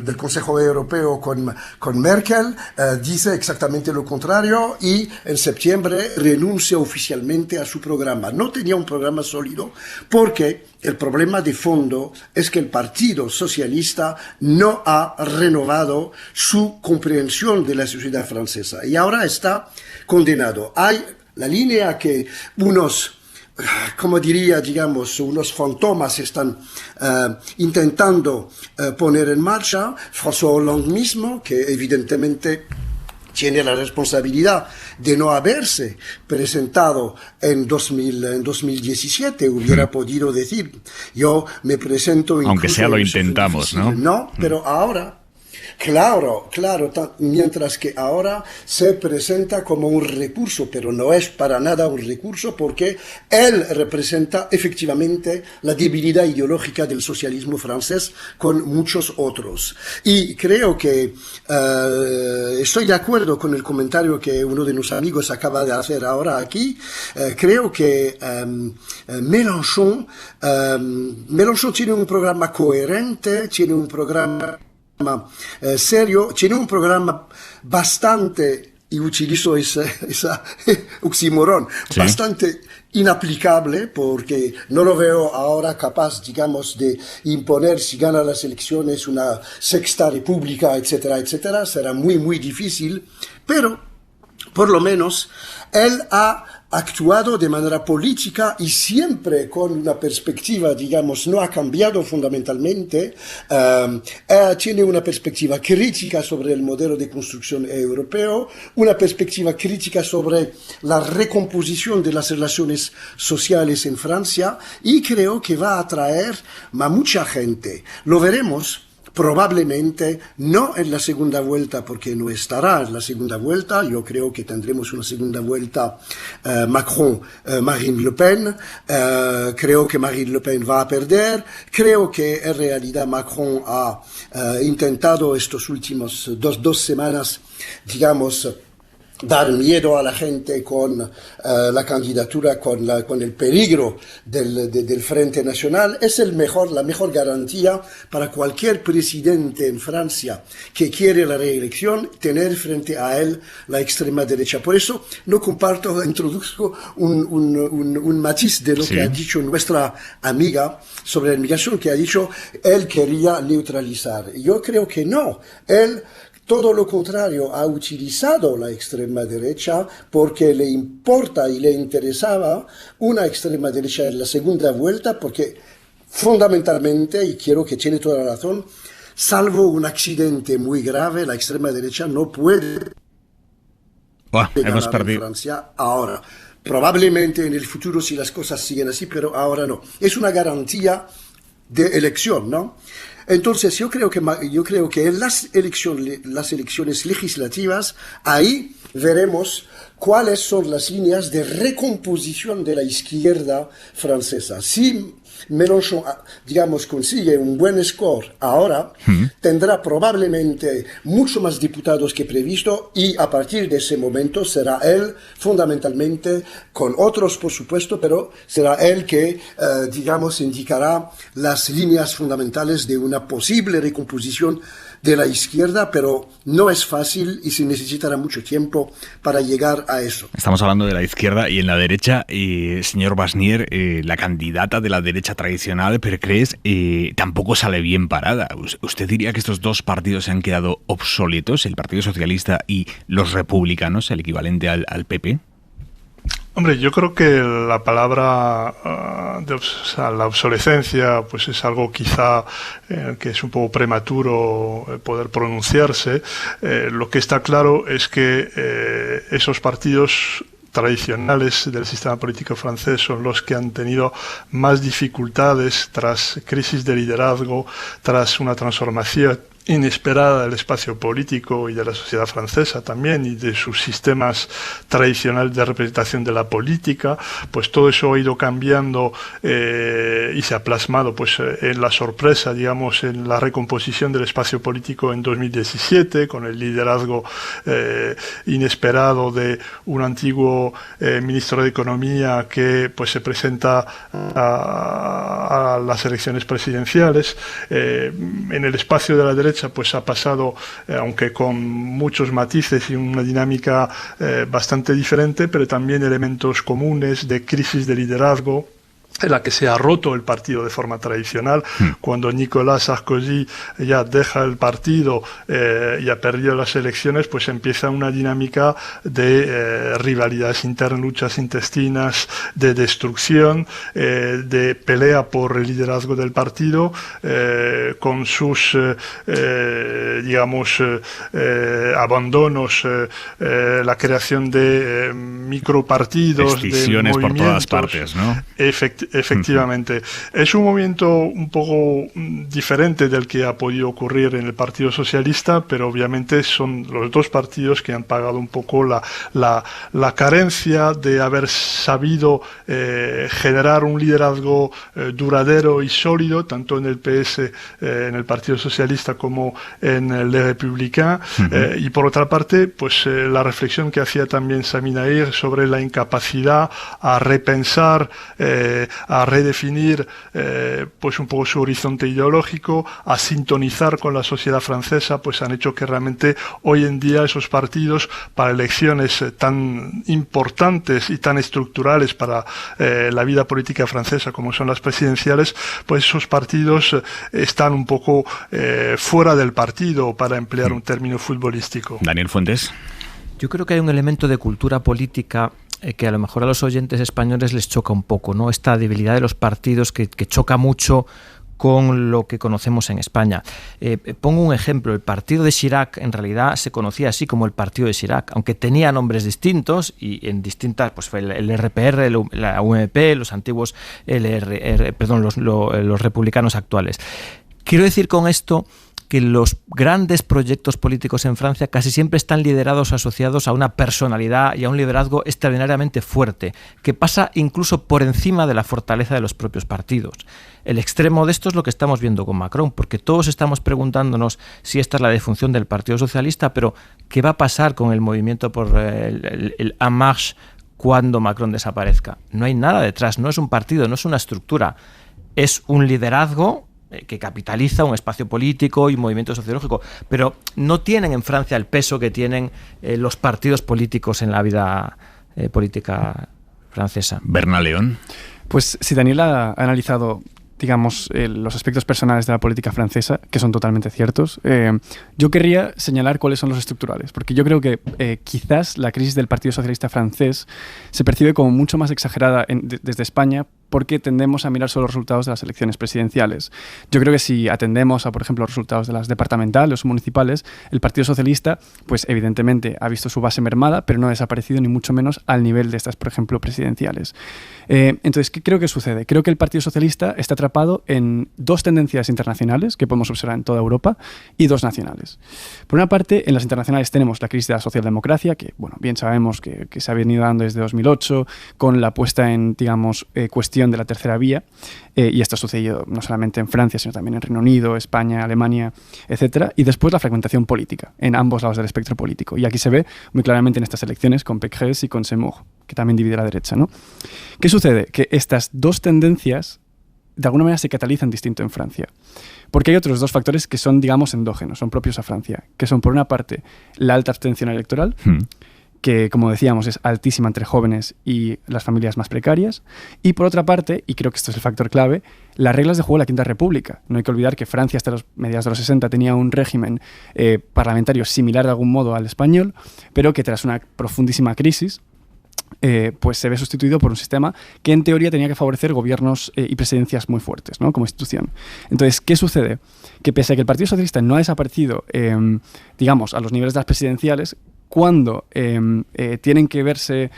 del Consejo Europeo con Merkel, dice exactamente lo contrario, y en septiembre renuncia oficialmente a su programa. No tenía un programa sólido porque el problema de fondo es que el Partido Socialista no ha renovado su comprensión de la sociedad francesa y ahora está condenado. Hay la línea que unos, como diría, digamos, unos fantomas están intentando poner en marcha. François Hollande mismo, que evidentemente tiene la responsabilidad de no haberse presentado en 2017, hubiera podido decir, yo me presento... Aunque sea lo intentamos, ¿no? No, pero ahora... Claro, mientras que ahora se presenta como un recurso, pero no es para nada un recurso porque él representa efectivamente la debilidad ideológica del socialismo francés con muchos otros. Y creo que estoy de acuerdo con el comentario que uno de nuestros amigos acaba de hacer ahora aquí. Creo que Mélenchon tiene un programa coherente, tiene un programa serio, tiene un programa bastante, y utilizo esa oxímoron, bastante inaplicable, porque no lo veo ahora capaz, digamos, de imponer, si gana las elecciones, una sexta república, etcétera, etcétera. Será muy difícil, pero por lo menos él ha actuado de manera política y siempre con una perspectiva, digamos, no ha cambiado fundamentalmente, tiene una perspectiva crítica sobre el modelo de construcción europeo, una perspectiva crítica sobre la recomposición de las relaciones sociales en Francia, y creo que va a atraer a mucha gente. Lo veremos. Probablemente no en la segunda vuelta, porque no estará en la segunda vuelta. Yo creo que tendremos una segunda vuelta Macron-Marine Le Pen. Creo que Marine Le Pen va a perder. Creo que en realidad Macron ha intentado estos últimos dos semanas, digamos, dar miedo a la gente con la candidatura, con el peligro del Frente Nacional. Es la mejor garantía para cualquier presidente en Francia que quiere la reelección, tener frente a él la extrema derecha. Por eso no comparto, introduzco un matiz de lo que ha dicho nuestra amiga sobre la inmigración, que ha dicho él quería neutralizar. Yo creo que no. Él, todo lo contrario, ha utilizado la extrema derecha porque le importa y le interesaba una extrema derecha en la segunda vuelta, porque fundamentalmente, y quiero que tiene toda la razón, salvo un accidente muy grave, la extrema derecha no puede hemos ganar perdido en Francia ahora. Probablemente en el futuro, si las cosas siguen así, pero ahora no. Es una garantía de elección, ¿no? Entonces yo creo que en las elecciones legislativas, ahí veremos cuáles son las líneas de recomposición de la izquierda francesa. Si Mélenchon, digamos, consigue un buen score ahora, tendrá probablemente mucho más diputados que previsto, y a partir de ese momento será él fundamentalmente, con otros por supuesto, pero será él que, digamos, indicará las líneas fundamentales de una posible recomposición de la izquierda, pero no es fácil y se necesitará mucho tiempo para llegar a eso. Estamos hablando de la izquierda y en la derecha, señor Barnier, la candidata de la derecha tradicional, Pécresse, tampoco sale bien parada. ¿Usted diría que estos dos partidos se han quedado obsoletos, el Partido Socialista y los republicanos, el equivalente al PP? Hombre, yo creo que la palabra la obsolescencia pues es algo quizá que es un poco prematuro poder pronunciarse. Lo que está claro es que esos partidos tradicionales del sistema político francés son los que han tenido más dificultades tras crisis de liderazgo, tras una transformación inesperada del espacio político y de la sociedad francesa también, y de sus sistemas tradicionales de representación de la política. Pues todo eso ha ido cambiando y se ha plasmado pues en la sorpresa, digamos, en la recomposición del espacio político en 2017, con el liderazgo inesperado de un antiguo ministro de Economía que pues se presenta a las elecciones presidenciales. En el espacio de la derecha pues ha pasado, aunque con muchos matices y una dinámica bastante diferente, pero también elementos comunes de crisis de liderazgo, en la que se ha roto el partido de forma tradicional. Cuando Nicolas Sarkozy ya deja el partido y ha perdido las elecciones, pues empieza una dinámica de rivalidades internas, luchas intestinas, de destrucción, de pelea por el liderazgo del partido, con sus abandonos, la creación de micropartidos, escisiones de por todas movimientos. partes, ¿no? Efectivamente. Es un movimiento un poco diferente del que ha podido ocurrir en el Partido Socialista, pero obviamente son los dos partidos que han pagado un poco la carencia de haber sabido generar un liderazgo duradero y sólido, tanto en el PS, en el Partido Socialista, como en el Les Républicains. Y por otra parte, pues la reflexión que hacía también Sami Naïr sobre la incapacidad a repensar, a redefinir pues un poco su horizonte ideológico, a sintonizar con la sociedad francesa, pues han hecho que realmente hoy en día esos partidos, para elecciones tan importantes y tan estructurales para la vida política francesa como son las presidenciales, pues esos partidos están un poco fuera del partido, para emplear un término futbolístico. Daniel Fuentes. Yo creo que hay un elemento de cultura política que a lo mejor a los oyentes españoles les choca un poco, ¿no? Esta debilidad de los partidos que choca mucho con lo que conocemos en España. Pongo un ejemplo. El partido de Chirac en realidad se conocía así como el partido de Chirac, aunque tenía nombres distintos y en distintas, pues fue el RPR, la UMP, los antiguos los republicanos actuales. Quiero decir con esto que los grandes proyectos políticos en Francia casi siempre están liderados, asociados a una personalidad y a un liderazgo extraordinariamente fuerte, que pasa incluso por encima de la fortaleza de los propios partidos. El extremo de esto es lo que estamos viendo con Macron, porque todos estamos preguntándonos si esta es la defunción del Partido Socialista, pero ¿qué va a pasar con el movimiento por el En Marche cuando Macron desaparezca? No hay nada detrás, no es un partido, no es una estructura, es un liderazgo que capitaliza un espacio político y un movimiento sociológico, pero no tienen en Francia el peso que tienen los partidos políticos en la vida política francesa. Bernat León. Pues si Daniel ha analizado, digamos, los aspectos personales de la política francesa, que son totalmente ciertos, yo querría señalar cuáles son los estructurales, porque yo creo que quizás la crisis del Partido Socialista francés se percibe como mucho más exagerada desde España, porque tendemos a mirar solo los resultados de las elecciones presidenciales. Yo creo que si atendemos a, por ejemplo, los resultados de las departamentales o municipales, el Partido Socialista, pues evidentemente ha visto su base mermada, pero no ha desaparecido ni mucho menos al nivel de estas, por ejemplo, presidenciales. Entonces, ¿qué creo que sucede? Creo que el Partido Socialista está atrapado en dos tendencias internacionales que podemos observar en toda Europa y dos nacionales. Por una parte, en las internacionales tenemos la crisis de la socialdemocracia, que, bueno, bien sabemos que se ha venido dando desde 2008, con la puesta en, digamos, cuestión de la tercera vía, y esto ha sucedido no solamente en Francia, sino también en Reino Unido, España, Alemania, etcétera, y después la fragmentación política en ambos lados del espectro político. Y aquí se ve muy claramente en estas elecciones con Pécresse y con Zemmour, que también divide la derecha, ¿no? ¿Qué sucede? Que estas dos tendencias de alguna manera se catalizan distinto en Francia. Porque hay otros dos factores que son, digamos, endógenos, son propios a Francia, que son, por una parte, la alta abstención electoral, que, como decíamos, es altísima entre jóvenes y las familias más precarias. Y por otra parte, y creo que esto es el factor clave, las reglas de juego de la Quinta República. No hay que olvidar que Francia hasta los mediados de los 60 tenía un régimen parlamentario similar de algún modo al español, pero que tras una profundísima crisis pues se ve sustituido por un sistema que en teoría tenía que favorecer gobiernos y presidencias muy fuertes, ¿no? Como institución. Entonces, ¿qué sucede? Que pese a que el Partido Socialista no ha desaparecido, digamos, a los niveles de las presidenciales, cuando tienen que verse,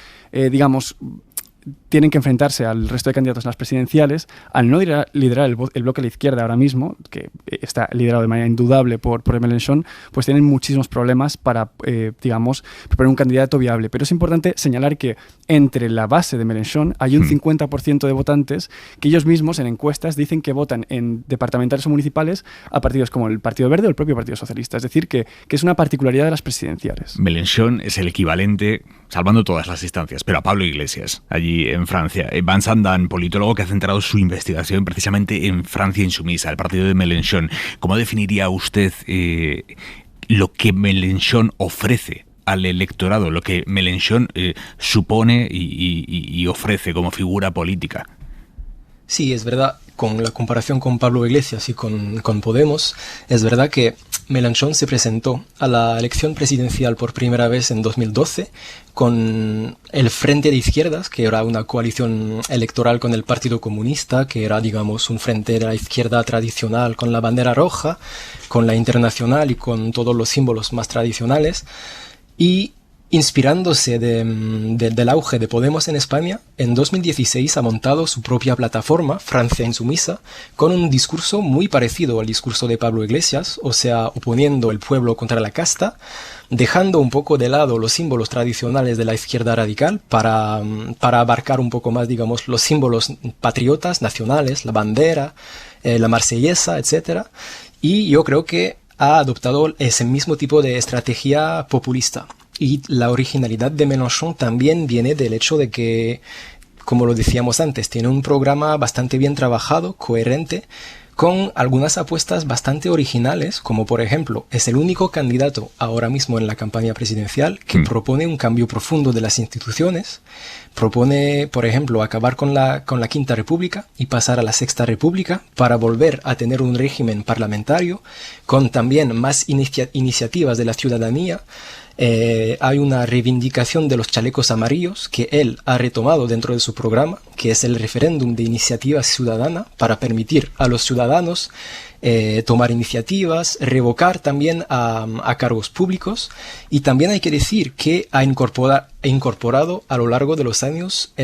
tienen que enfrentarse al resto de candidatos en las presidenciales, al no liderar el bloque de la izquierda ahora mismo, que está liderado de manera indudable por Mélenchon, pues tienen muchísimos problemas para, proponer un candidato viable. Pero es importante señalar que entre la base de Mélenchon hay un 50% de votantes que ellos mismos en encuestas dicen que votan en departamentales o municipales a partidos como el Partido Verde o el propio Partido Socialista. Es decir, que es una particularidad de las presidenciales. Mélenchon es el equivalente, salvando todas las distancias, pero a Pablo Iglesias, allí en Francia. Van Sandan, politólogo que ha centrado su investigación precisamente en Francia insumisa, el partido de Mélenchon. ¿Cómo definiría usted lo que Mélenchon ofrece al electorado, lo que Mélenchon supone y ofrece como figura política? Sí, es verdad, con la comparación con Pablo Iglesias y con Podemos, es verdad que Mélenchon se presentó a la elección presidencial por primera vez en 2012 con el Frente de Izquierdas, que era una coalición electoral con el Partido Comunista, que era, digamos, un frente de la izquierda tradicional con la bandera roja, con la Internacional y con todos los símbolos más tradicionales. Y inspirándose del auge de Podemos en España, en 2016 ha montado su propia plataforma, Francia Insumisa, con un discurso muy parecido al discurso de Pablo Iglesias, o sea, oponiendo el pueblo contra la casta, dejando un poco de lado los símbolos tradicionales de la izquierda radical para abarcar un poco más, digamos, los símbolos patriotas, nacionales, la bandera, la marsellesa, etc. Y yo creo que ha adoptado ese mismo tipo de estrategia populista. Y la originalidad de Mélenchon también viene del hecho de que, como lo decíamos antes, tiene un programa bastante bien trabajado, coherente, con algunas apuestas bastante originales, como por ejemplo, es el único candidato ahora mismo en la campaña presidencial que propone un cambio profundo de las instituciones, propone, por ejemplo, acabar con la Quinta República y pasar a la Sexta República para volver a tener un régimen parlamentario, con también más iniciativas de la ciudadanía. Hay una reivindicación de los chalecos amarillos que él ha retomado dentro de su programa, que es el referéndum de iniciativa ciudadana para permitir a los ciudadanos tomar iniciativas, revocar también a cargos públicos. Y también hay que decir que ha incorporado a lo largo de los años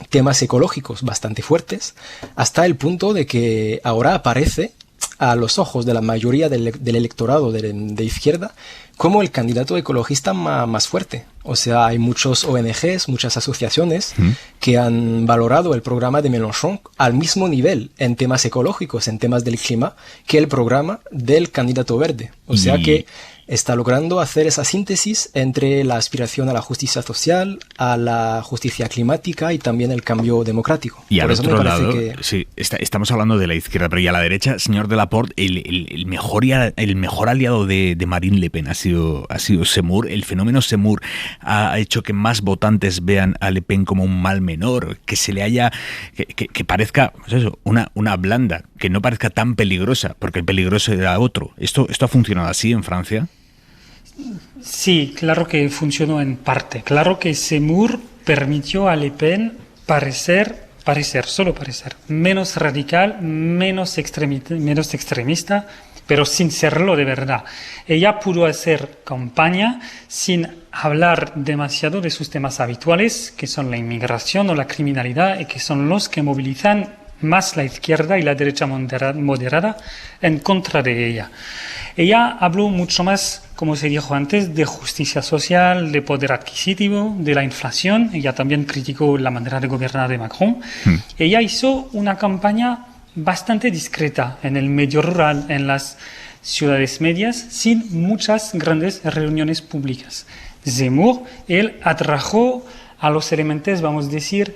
temas ecológicos bastante fuertes, hasta el punto de que ahora aparece a los ojos de la mayoría del electorado de izquierda como el candidato ecologista más fuerte. O sea, hay muchos ONGs, muchas asociaciones que han valorado el programa de Mélenchon al mismo nivel en temas ecológicos, en temas del clima, que el programa del candidato verde. O sea que está logrando hacer esa síntesis entre la aspiración a la justicia social, a la justicia climática y también el cambio democrático. Y al otro lado, sí, estamos hablando de la izquierda, pero y a la derecha, señor Delaporte, el mejor aliado de Marine Le Pen ha sido Zemmour. El fenómeno Zemmour ha hecho que más votantes vean a Le Pen como un mal menor, que se le haya, que parezca, pues eso, una blanda, que no parezca tan peligrosa, porque el peligroso era otro. ¿Esto ha funcionado así en Francia? Sí, claro que funcionó en parte. Claro que Zemmour permitió a Le Pen solo parecer, menos radical, menos extremista, pero sin serlo de verdad. Ella pudo hacer campaña sin hablar demasiado de sus temas habituales, que son la inmigración o la criminalidad, y que son los que movilizan más la izquierda y la derecha moderada en contra de ella. Ella habló mucho más, como se dijo antes, de justicia social, de poder adquisitivo, de la inflación. Ella también criticó la manera de gobernar de Macron. Ella hizo una campaña bastante discreta en el medio rural, en las ciudades medias, sin muchas grandes reuniones públicas. Zemmour, él atrajo a los elementos, vamos a decir,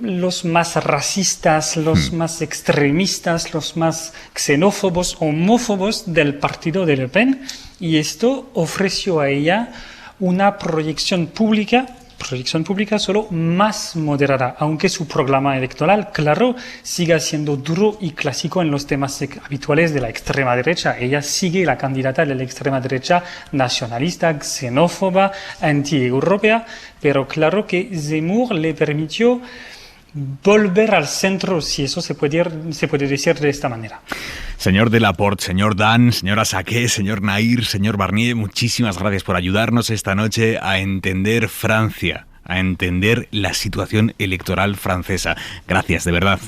los más racistas, los más extremistas, los más xenófobos, homófobos del partido de Le Pen, y esto ofreció a ella una proyección pública proyección pública, solo más moderada, aunque su programa electoral, claro, siga siendo duro y clásico en los temas habituales de la extrema derecha. Ella sigue la candidata de la extrema derecha nacionalista, xenófoba, anti-europea, pero claro que Zemmour le permitió volver al centro, si eso se puede decir de esta manera. Señor Delaporte, señor Dan, señora Saqué, señor Nair, señor Barnier, muchísimas gracias por ayudarnos esta noche a entender Francia, a entender la situación electoral francesa. Gracias, de verdad.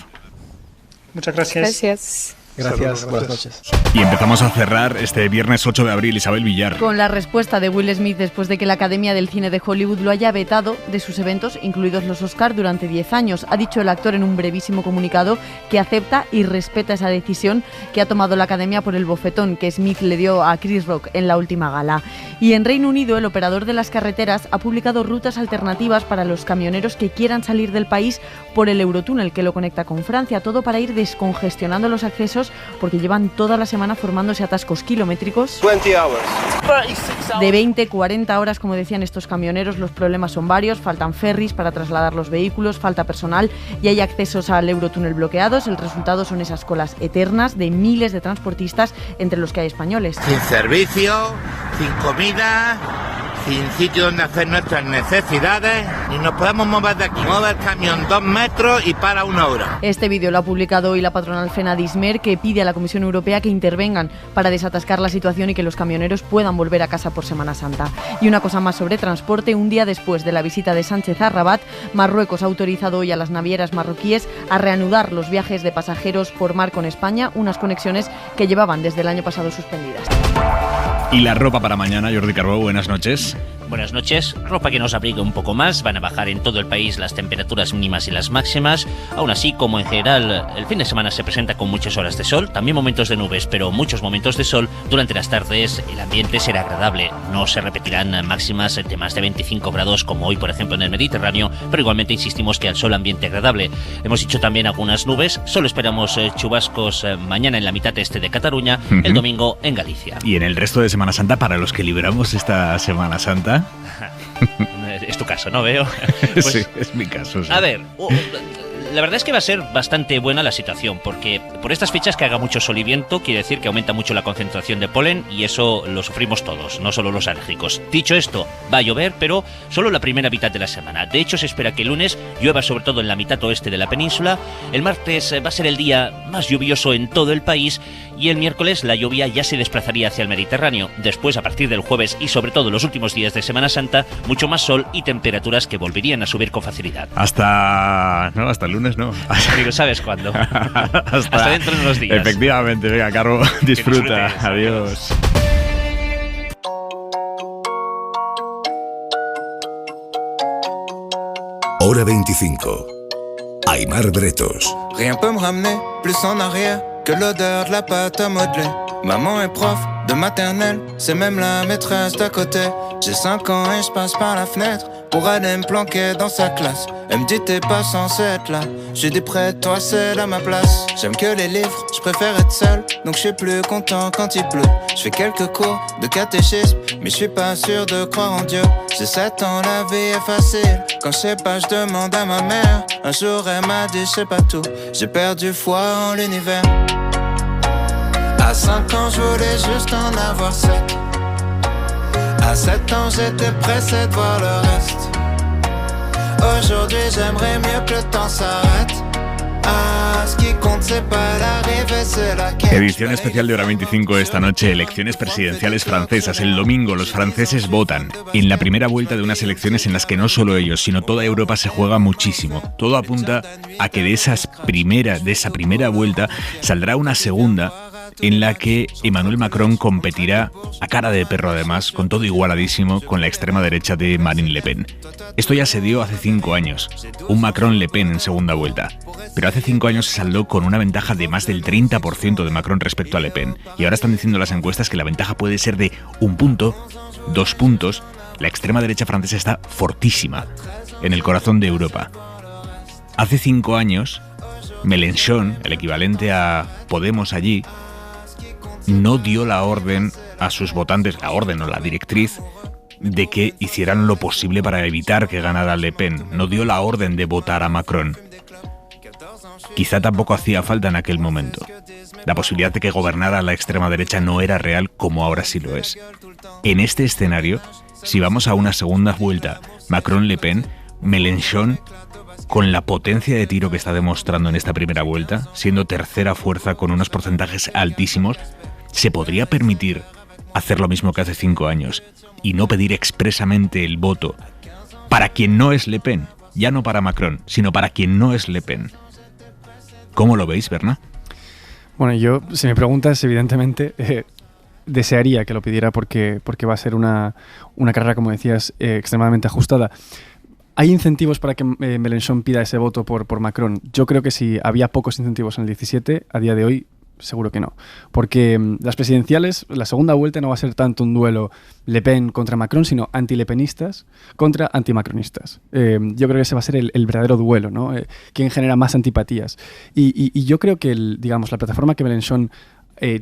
Muchas gracias. Gracias. Gracias, buenas noches. Y empezamos a cerrar este viernes 8 de abril, Isabel Villar. Con la respuesta de Will Smith después de que la Academia del Cine de Hollywood lo haya vetado de sus eventos, incluidos los Oscar, durante 10 años. Ha dicho el actor en un brevísimo comunicado que acepta y respeta esa decisión que ha tomado la Academia por el bofetón que Smith le dio a Chris Rock en la última gala. Y en Reino Unido, el operador de las carreteras ha publicado rutas alternativas para los camioneros que quieran salir del país por el Eurotúnel que lo conecta con Francia, todo para ir descongestionando los accesos porque llevan toda la semana formándose atascos kilométricos. 20 hours. De 20-40 horas, como decían estos camioneros. Los problemas son varios, faltan ferries para trasladar los vehículos, falta personal y hay accesos al Eurotúnel bloqueados. El resultado son esas colas eternas de miles de transportistas, entre los que hay españoles. Sin servicio, sin comida, sin sitio donde hacer nuestras necesidades, ni nos podemos mover de aquí. Mueve el camión 2 metros y para 1 hora. Este vídeo lo ha publicado hoy la patronal Fenadismer, que pide a la Comisión Europea que intervengan para desatascar la situación y que los camioneros puedan volver a casa por Semana Santa. Y una cosa más sobre transporte: un día después de la visita de Sánchez a Rabat, Marruecos ha autorizado hoy a las navieras marroquíes a reanudar los viajes de pasajeros por mar con España, unas conexiones que llevaban desde el año pasado suspendidas. Y la ropa para mañana, Jordi Carbó, buenas noches. Buenas noches. Ropa que nos abrigue un poco más. Van a bajar en todo el país las temperaturas mínimas y las máximas. Aún así, como en general el fin de semana se presenta con muchas horas de sol, también momentos de nubes, pero muchos momentos de sol, durante las tardes el ambiente será agradable. No se repetirán máximas de más de 25 grados como hoy, por ejemplo, en el Mediterráneo, pero igualmente insistimos que al sol ambiente agradable. Hemos dicho también algunas nubes. Solo esperamos chubascos mañana en la mitad este de Cataluña, el domingo en Galicia. Y en el resto de Semana Santa, para los que libramos esta Semana Santa. Es tu caso, ¿no? Veo. Pues, sí, es mi caso. Sí. A ver, la verdad es que va a ser bastante buena la situación, porque por estas fechas que haga mucho sol y viento quiere decir que aumenta mucho la concentración de polen y eso lo sufrimos todos, no solo los alérgicos. Dicho esto, va a llover, pero solo la primera mitad de la semana. De hecho, se espera que el lunes llueva sobre todo en la mitad oeste de la península. El martes va a ser el día más lluvioso en todo el país y el miércoles la lluvia ya se desplazaría hacia el Mediterráneo. Después, a partir del jueves y sobre todo los últimos días de Semana Santa, mucho más sol y temperaturas que volverían a subir con facilidad. Hasta el lunes no. Digo, ¿sabes cuándo? Hasta dentro de unos días. Efectivamente, venga, Carbo, disfruta. Adiós. Hora 25. Aimar Bretos. Rien peut me ramener plus en arrière que l'odeur de la pâte à modeler. Maman est prof de maternelle, c'est même la maîtresse d'à côté. J'ai 5 ans et je passe par la fenêtre pour aller me planquer dans sa classe. Elle me dit t'es pas censé être là. J'ai dit près de toi c'est là ma place. J'aime que les livres, je préfère être seul, donc je suis plus content quand il pleut. Je fais quelques cours de catéchisme, mais je suis pas sûr de croire en Dieu. J'ai 7 ans, la vie est facile. Quand je sais pas, je demande à ma mère. Un jour elle m'a dit je sais pas tout. J'ai perdu foi en l'univers. À 5 ans, je voulais juste en avoir 7. À 7 ans, j'étais pressé de voir le reste. Aujourd'hui, j'aimerais mieux que le temps s'arrête. Ah, ce qui compte, c'est pas l'arrivée, c'est la quête. Edición especial de Hora 25 esta noche, elecciones presidenciales francesas. El domingo los franceses votan en la primera vuelta de unas elecciones en las que no solo ellos, sino toda Europa se juega muchísimo. Todo apunta a que de esa primera vuelta saldrá una segunda en la que Emmanuel Macron competirá a cara de perro, además, con todo igualadísimo con la extrema derecha de Marine Le Pen. Esto ya se dio hace 5 años, un Macron-Le Pen en segunda vuelta. Pero hace 5 años se saldó con una ventaja de más del 30% de Macron respecto a Le Pen. Y ahora están diciendo las encuestas que la ventaja puede ser de 1 punto, 2 puntos. La extrema derecha francesa está fortísima en el corazón de Europa. Hace 5 años, Mélenchon, el equivalente a Podemos allí, no dio la orden a sus votantes, la orden o la directriz, de que hicieran lo posible para evitar que ganara Le Pen. No dio la orden de votar a Macron. Quizá tampoco hacía falta en aquel momento. La posibilidad de que gobernara la extrema derecha no era real como ahora sí lo es. En este escenario, si vamos a una segunda vuelta, Macron-Le Pen, Mélenchon, con la potencia de tiro que está demostrando en esta primera vuelta, siendo tercera fuerza con unos porcentajes altísimos, se podría permitir hacer lo mismo que hace 5 años y no pedir expresamente el voto para quien no es Le Pen, ya no para Macron, sino para quien no es Le Pen. ¿Cómo lo veis, Berna? Bueno, yo, si me preguntas, evidentemente, desearía que lo pidiera porque va a ser una carrera, como decías, extremadamente ajustada. ¿Hay incentivos para que Mélenchon pida ese voto por Macron? Yo creo que si había pocos incentivos en el 17, a día de hoy seguro que no. Porque las presidenciales, la segunda vuelta no va a ser tanto un duelo Le Pen contra Macron, sino anti-lepenistas contra antimacronistas. Yo creo que ese va a ser el verdadero duelo, ¿no? ¿Quién genera más antipatías? Y yo creo que la plataforma que Mélenchon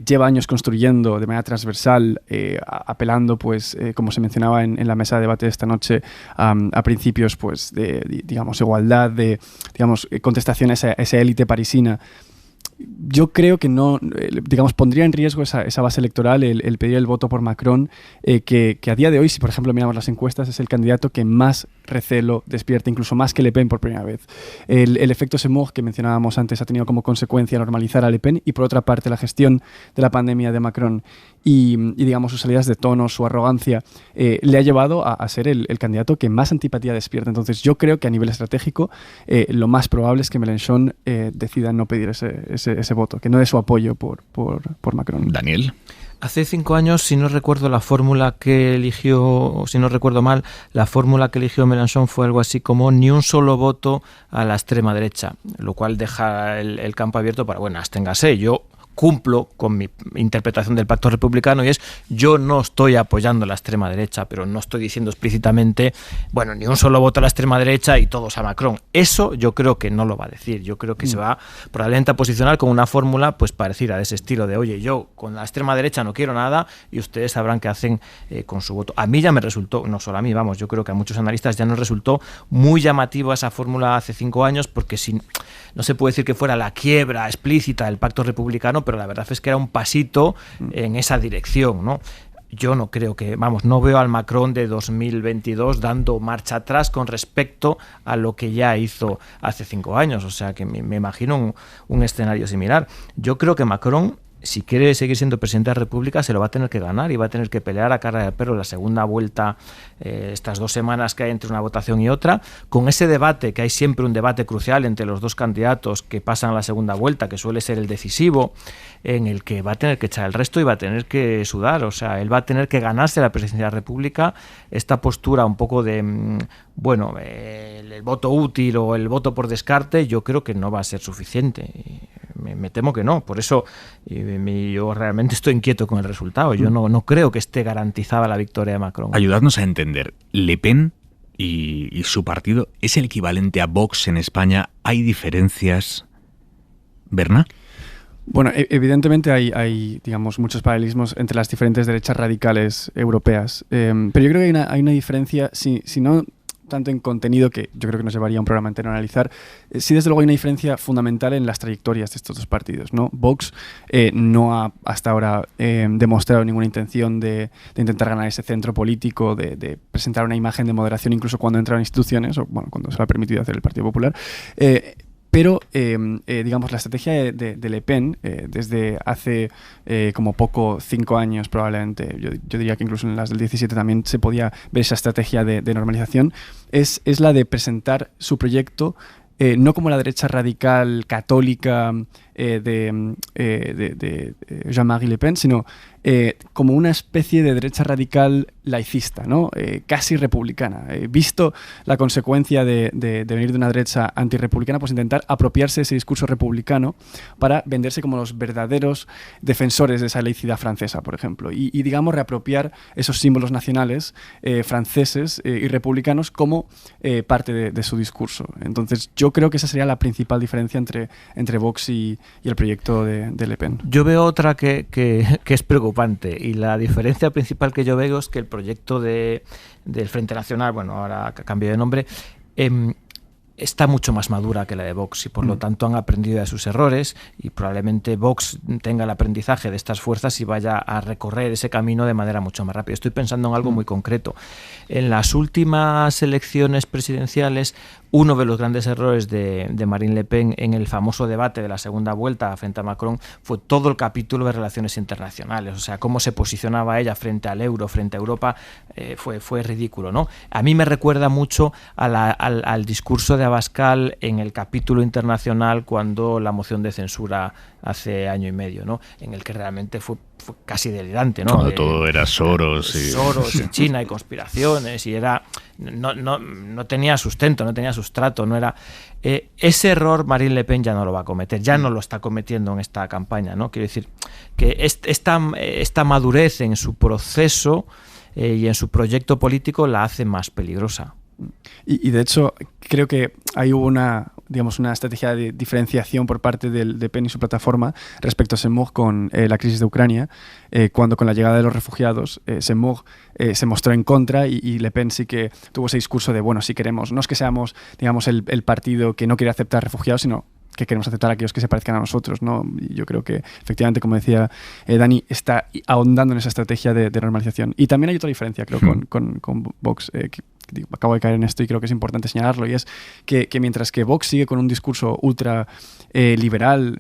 lleva años construyendo de manera transversal, apelando, pues, como se mencionaba en la mesa de debate de esta noche, a principios, pues, de digamos, igualdad, de, digamos, contestación a esa élite parisina. Yo creo que no, digamos, pondría en riesgo esa base electoral el pedir el voto por Macron, que a día de hoy, si por ejemplo miramos las encuestas, es el candidato que más recelo despierta, incluso más que Le Pen por primera vez. El efecto Zemmour que mencionábamos antes ha tenido como consecuencia normalizar a Le Pen, y por otra parte la gestión de la pandemia de Macron y digamos sus salidas de tono, su arrogancia, le ha llevado a ser el candidato que más antipatía despierta. Entonces yo creo que a nivel estratégico lo más probable es que Mélenchon decida no pedir ese voto, que no dé su apoyo por Macron. Daniel. Hace 5 años, si no recuerdo la fórmula que eligió, o si no recuerdo mal, la fórmula que eligió Mélenchon fue algo así como ni un solo voto a la extrema derecha, lo cual deja el campo abierto para, bueno, absténgase. Yo cumplo con mi interpretación del pacto republicano, y es: yo no estoy apoyando a la extrema derecha, pero no estoy diciendo explícitamente, bueno, ni un solo voto a la extrema derecha y todos a Macron. Eso yo creo que no lo va a decir. Yo creo que se va probablemente a posicionar con una fórmula pues parecida, de ese estilo de: oye, yo con la extrema derecha no quiero nada y ustedes sabrán qué hacen con su voto. A mí ya me resultó, no solo a mí, vamos, yo creo que a muchos analistas ya nos resultó muy llamativa esa fórmula hace 5 años, porque no se puede decir que fuera la quiebra explícita del pacto republicano, pero la verdad es que era un pasito en esa dirección, ¿no? Yo no creo que, vamos, no veo al Macron de 2022 dando marcha atrás con respecto a lo que ya hizo hace 5 años, o sea que me imagino un escenario similar. Yo creo que Macron, si quiere seguir siendo presidente de la República, se lo va a tener que ganar y va a tener que pelear a cara de perro la segunda vuelta, estas 2 semanas que hay entre una votación y otra, con ese debate, que hay siempre un debate crucial entre los dos candidatos que pasan a la segunda vuelta, que suele ser el decisivo, en el que va a tener que echar el resto y va a tener que sudar. O sea, él va a tener que ganarse la presidencia de la República. Esta postura un poco de, bueno, el voto útil o el voto por descarte, yo creo que no va a ser suficiente. Me temo que no. Por eso yo realmente estoy inquieto con el resultado. Yo no creo que esté garantizada la victoria de Macron. Ayudadnos a entender. Le Pen y su partido es el equivalente a Vox en España. ¿Hay diferencias, Berna? Bueno, evidentemente hay digamos, muchos paralelismos entre las diferentes derechas radicales europeas, pero yo creo que hay una diferencia, si no tanto en contenido, que yo creo que nos llevaría un programa entero a analizar, sí, desde luego hay una diferencia fundamental en las trayectorias de estos dos partidos, ¿no? Vox no ha hasta ahora demostrado ninguna intención de intentar ganar ese centro político, de presentar una imagen de moderación incluso cuando entra en instituciones, o bueno, cuando se lo ha permitido hacer el Partido Popular. Pero, digamos, la estrategia de Le Pen, desde hace como poco 5 años probablemente, yo diría que incluso en las del 17 también se podía ver esa estrategia de normalización, es la de presentar su proyecto no como la derecha radical católica de Jean-Marie Le Pen, sino como una especie de derecha radical laicista, ¿no? Casi republicana. Visto la consecuencia de venir de una derecha antirrepublicana, pues intentar apropiarse de ese discurso republicano para venderse como los verdaderos defensores de esa laicidad francesa, por ejemplo, y digamos, reapropiar esos símbolos nacionales franceses y republicanos como parte de su discurso. Entonces, yo creo que esa sería la principal diferencia entre Vox y el proyecto de Le Pen. Yo veo otra que es preocupante, y la diferencia principal que yo veo es que el proyecto del Frente Nacional, bueno, ahora cambio de nombre, está mucho más madura que la de Vox, y por lo tanto han aprendido de sus errores, y probablemente Vox tenga el aprendizaje de estas fuerzas y vaya a recorrer ese camino de manera mucho más rápida. Estoy pensando en algo muy concreto. En las últimas elecciones presidenciales, uno de los grandes errores de Marine Le Pen en el famoso debate de la segunda vuelta frente a Macron fue todo el capítulo de relaciones internacionales. O sea, cómo se posicionaba ella frente al euro, frente a Europa, fue ridículo, ¿no? A mí me recuerda mucho al discurso de Abascal en el capítulo internacional cuando la moción de censura hace año y medio, ¿no? En el que realmente fue casi delirante, ¿no? Cuando todo era Soros y China y conspiraciones, y era no tenía sustento, no tenía sustrato, no era ese error. Marine Le Pen ya no lo va a cometer, ya no lo está cometiendo en esta campaña, ¿no? Quiero decir que esta madurez en su proceso y en su proyecto político la hace más peligrosa. Y de hecho creo que hay una estrategia de diferenciación por parte de Le Pen y su plataforma respecto a Zemmour con la crisis de Ucrania, cuando con la llegada de los refugiados Zemmour se mostró en contra, y Le Pen sí que tuvo ese discurso de, bueno, si queremos, no es que seamos, digamos, el partido que no quiere aceptar refugiados, sino que queremos aceptar a aquellos que se parezcan a nosotros, ¿no? Y yo creo que efectivamente, como decía Dani, está ahondando en esa estrategia de normalización. Y también hay otra diferencia, creo, con Vox, acabo de caer en esto y creo que es importante señalarlo, y es que mientras que Vox sigue con un discurso ultra liberal,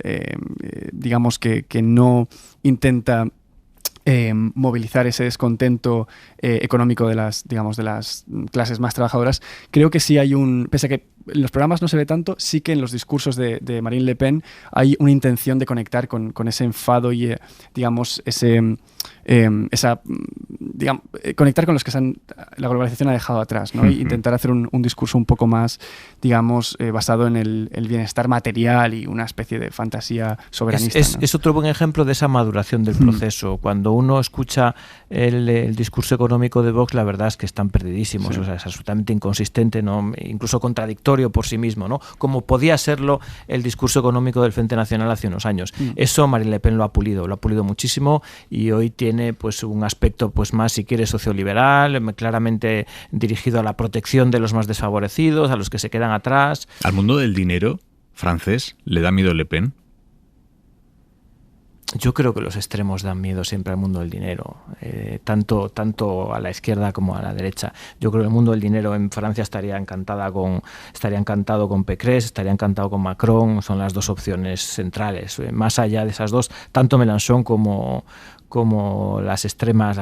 digamos que no intenta movilizar ese descontento económico de las clases más trabajadoras, creo que sí hay pese a que en los programas no se ve tanto, sí que en los discursos de Marine Le Pen hay una intención de conectar con ese enfado y conectar con los que la globalización ha dejado atrás, ¿no? Y intentar hacer un discurso un poco más, digamos, basado en el bienestar material y una especie de fantasía soberanista. Es otro buen ejemplo de esa maduración del proceso. Cuando uno escucha el discurso económico de Vox, la verdad es que están perdidísimos, o sea, es absolutamente inconsistente, ¿no? Incluso contradictorio por sí mismo, ¿no? Como podía serlo el discurso económico del Frente Nacional hace unos años. Eso Marine Le Pen lo ha pulido muchísimo, y hoy tiene pues un aspecto pues más, si quiere, socioliberal, claramente dirigido a la protección de los más desfavorecidos, a los que se quedan atrás. ¿Al mundo del dinero francés le da miedo Le Pen? Yo creo que los extremos dan miedo siempre al mundo del dinero, tanto a la izquierda como a la derecha. Yo creo que el mundo del dinero en Francia estaría encantado con Pécresse, estaría encantado con Macron. Son las dos opciones centrales. Más allá de esas dos, tanto Mélenchon como las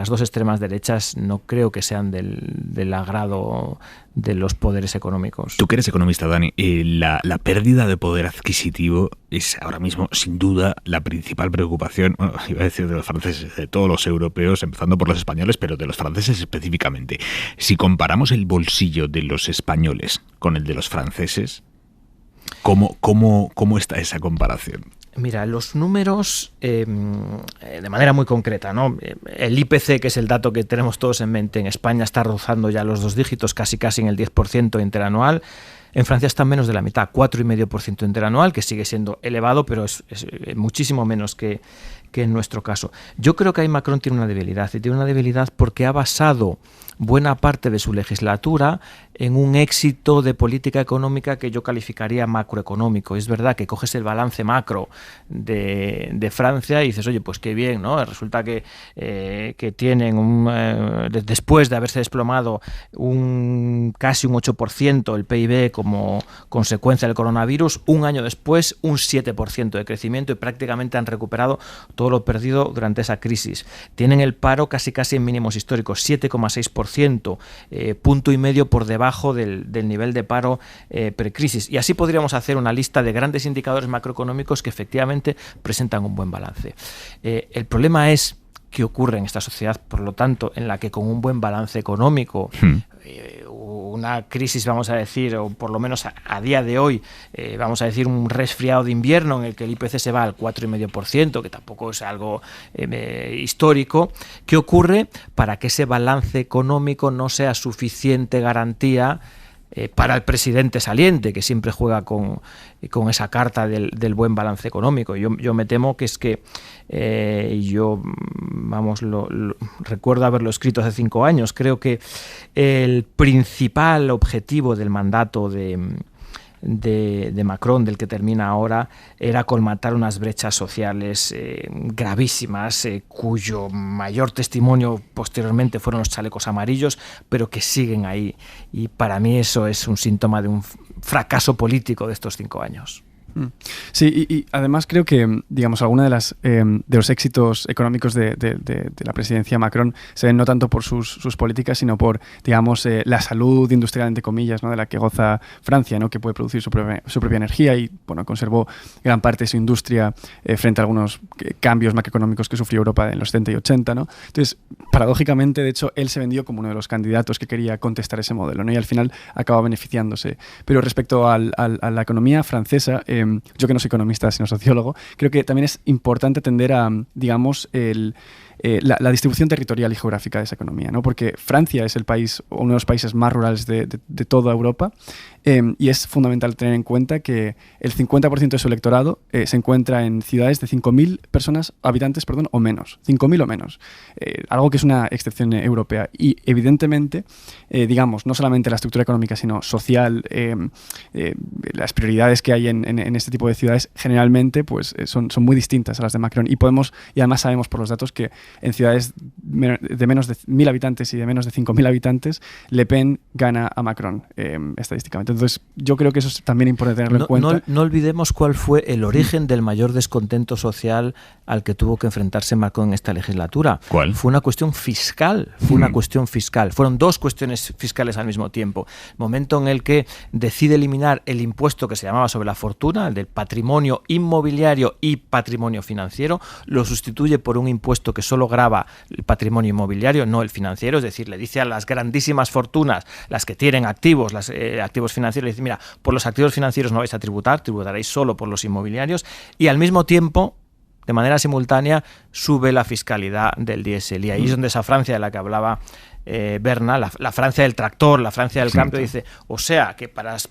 dos extremas derechas no creo que sean del agrado de los poderes económicos. Tú que eres economista, Dani, la pérdida de poder adquisitivo es ahora mismo, sin duda, la principal preocupación, bueno, iba a decir de los franceses, de todos los europeos, empezando por los españoles, pero de los franceses específicamente. Si comparamos el bolsillo de los españoles con el de los franceses, ¿cómo está esa comparación? Mira, los números de manera muy concreta, ¿no? El IPC, que es el dato que tenemos todos en mente, en España está rozando ya los 2 dígitos, casi en el 10% interanual. En Francia está en menos de la mitad, 4,5% interanual, que sigue siendo elevado, pero es muchísimo menos que en nuestro caso. Yo creo que ahí Macron tiene una debilidad, y tiene una debilidad porque ha basado buena parte de su legislatura en un éxito de política económica que yo calificaría macroeconómico. Es verdad que coges el balance macro de Francia y dices, oye, pues qué bien, ¿no? Resulta que tienen después de haberse desplomado casi un 8% el PIB como consecuencia del coronavirus, un año después un 7% de crecimiento, y prácticamente han recuperado todo lo perdido durante esa crisis. Tienen el paro casi en mínimos históricos, 7,6%, punto y medio por debajo del nivel de paro precrisis. Y así podríamos hacer una lista de grandes indicadores macroeconómicos que efectivamente presentan un buen balance. El problema es qué ocurre en esta sociedad, por lo tanto, en la que con un buen balance económico, una crisis, vamos a decir, o por lo menos a día de hoy, vamos a decir un resfriado de invierno en el que el IPC se va al 4,5%, que tampoco es algo histórico. ¿Qué ocurre para que ese balance económico no sea suficiente garantía para el presidente saliente, que siempre juega con esa carta del buen balance económico. Yo me temo que es que recuerdo haberlo escrito hace 5 años. Creo que el principal objetivo del mandato de Macron, del que termina ahora, era colmatar unas brechas sociales gravísimas, cuyo mayor testimonio posteriormente fueron los chalecos amarillos, pero que siguen ahí. Y para mí eso es un síntoma de un fracaso político de estos 5 años. Sí, y además creo que, digamos, alguna de los éxitos económicos de la presidencia Macron se ven no tanto por sus políticas, sino por, digamos, la salud industrial, entre comillas, ¿no?, de la que goza Francia, ¿no?, que puede producir su propia energía y, bueno, conservó gran parte de su industria frente a algunos cambios macroeconómicos que sufrió Europa en los 70 y 80, ¿no? Entonces, paradójicamente, de hecho, él se vendió como uno de los candidatos que quería contestar ese modelo, ¿no?, y al final acaba beneficiándose. Pero respecto a la economía francesa, yo que no soy economista sino sociólogo, creo que también es importante atender a, digamos, la distribución territorial y geográfica de esa economía, ¿no? Porque Francia es el país, uno de los países más rurales de toda Europa, y es fundamental tener en cuenta que el 50% de su electorado se encuentra en ciudades de 5.000 habitantes o menos, 5.000 o menos, algo que es una excepción europea. Y evidentemente, digamos, no solamente la estructura económica, sino social, las prioridades que hay en este tipo de ciudades generalmente pues son muy distintas a las de Macron, y además sabemos por los datos que en ciudades de menos de 1.000 habitantes y de menos de 5.000 habitantes, Le Pen gana a Macron estadísticamente. Entonces, yo creo que eso es también importante tenerlo en cuenta. No olvidemos cuál fue el origen del mayor descontento social al que tuvo que enfrentarse Macron en esta legislatura. ¿Cuál? Fue una cuestión fiscal. Una cuestión fiscal. Fueron 2 cuestiones fiscales al mismo tiempo. El momento en el que decide eliminar el impuesto que se llamaba sobre la fortuna, el del patrimonio inmobiliario y patrimonio financiero, lo sustituye por un impuesto que solo grava el patrimonio inmobiliario, no el financiero. Es decir, le dice a las grandísimas fortunas, las que tienen activos, activos financieros, le dice, mira, por los activos financieros no vais a tributaréis solo por los inmobiliarios, y al mismo tiempo, de manera simultánea, sube la fiscalidad del diésel. Y ahí es donde esa Francia de la que hablaba Berna, la Francia del tractor, la Francia del cambio, dice, o sea, que para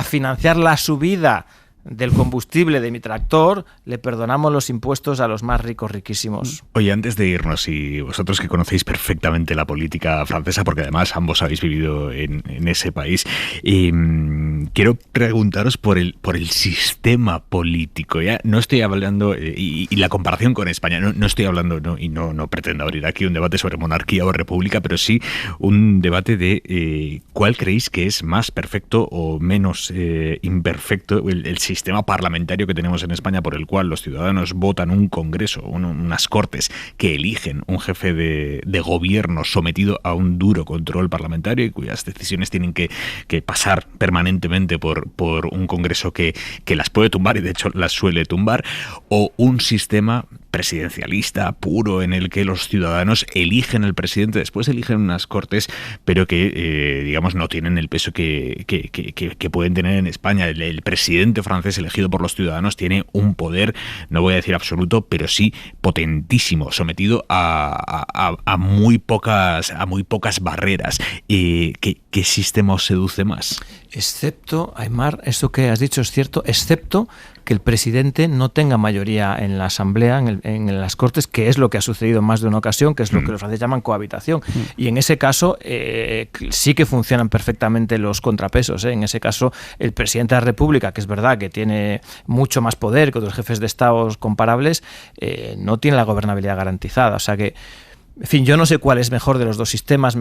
financiar la subida del combustible de mi tractor, le perdonamos los impuestos a los más ricos, riquísimos. Oye, antes de irnos, y vosotros que conocéis perfectamente la política francesa, porque además ambos habéis vivido en ese país, quiero preguntaros por el sistema político. Ya no estoy hablando, y la comparación con España, no estoy hablando, no pretendo abrir aquí un debate sobre monarquía o república, pero sí un debate de cuál creéis que es más perfecto o menos imperfecto el sistema parlamentario que tenemos en España, por el cual los ciudadanos votan un congreso, unas cortes que eligen un jefe de gobierno sometido a un duro control parlamentario y cuyas decisiones tienen que pasar permanentemente por un congreso que las puede tumbar, y de hecho las suele tumbar, o un sistema presidencialista puro en el que los ciudadanos eligen el presidente, después eligen unas cortes, pero que digamos no tienen el peso que pueden tener en España. El presidente francés elegido por los ciudadanos tiene un poder, no voy a decir absoluto, pero sí potentísimo, sometido a muy pocas barreras. ¿Qué sistema os seduce más? Excepto, Aymar, eso que has dicho es cierto, excepto que el presidente no tenga mayoría en la Asamblea, en las Cortes, que es lo que ha sucedido en más de una ocasión, que es lo que los franceses llaman cohabitación. Y en ese caso sí que funcionan perfectamente los contrapesos. En ese caso, el presidente de la República, que es verdad que tiene mucho más poder que otros jefes de Estado comparables, no tiene la gobernabilidad garantizada. O sea que, en fin, yo no sé cuál es mejor de los 2 sistemas.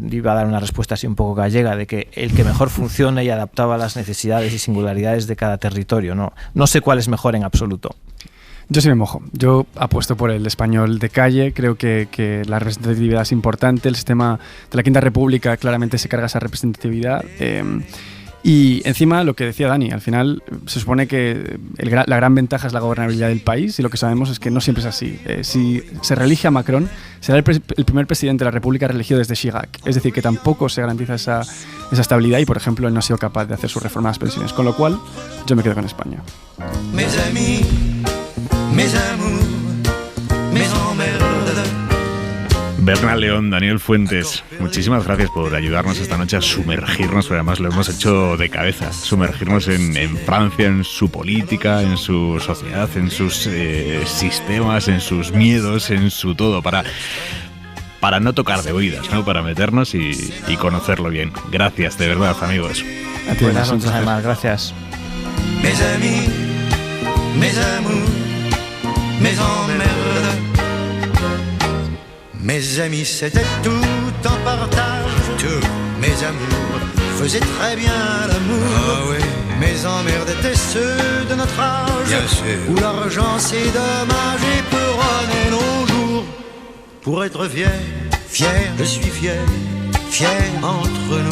Iba a dar una respuesta así un poco gallega, de que el que mejor funcione y adaptaba a las necesidades y singularidades de cada territorio. No sé cuál es mejor en absoluto. Yo sí me mojo. Yo apuesto por el español de calle. Creo que la representatividad es importante. El sistema de la Quinta República claramente se carga esa representatividad. Y encima, lo que decía Dani, al final se supone que la gran ventaja es la gobernabilidad del país, y lo que sabemos es que no siempre es así. Si se reelige a Macron, será el primer presidente de la República reelegido desde Chirac. Es decir, que tampoco se garantiza esa estabilidad, y, por ejemplo, él no ha sido capaz de hacer su reforma a las pensiones. Con lo cual, yo me quedo con España. Mes amis, mes amours, mes emmerdes. Berna León, Daniel Fuentes, muchísimas gracias por ayudarnos esta noche a sumergirnos, pero además lo hemos hecho de cabeza, sumergirnos en Francia, en su política, en su sociedad, en sus sistemas, en sus miedos, en su todo, para no tocar de oídas, ¿no? Para meternos y conocerlo bien. Gracias, de verdad, amigos. A ti, buenas noches, además, gracias. Mes amis, mes amours, mes emmerdes. Mes amis, c'était tout en partage. Tout. Mes amours faisaient très bien l'amour. Ah oui. Mes emmerdes étaient ceux de notre âge. Bien sûr. Où l'argent c'est dommage et peut runner nos jours. Pour être fier, fier, je suis fier.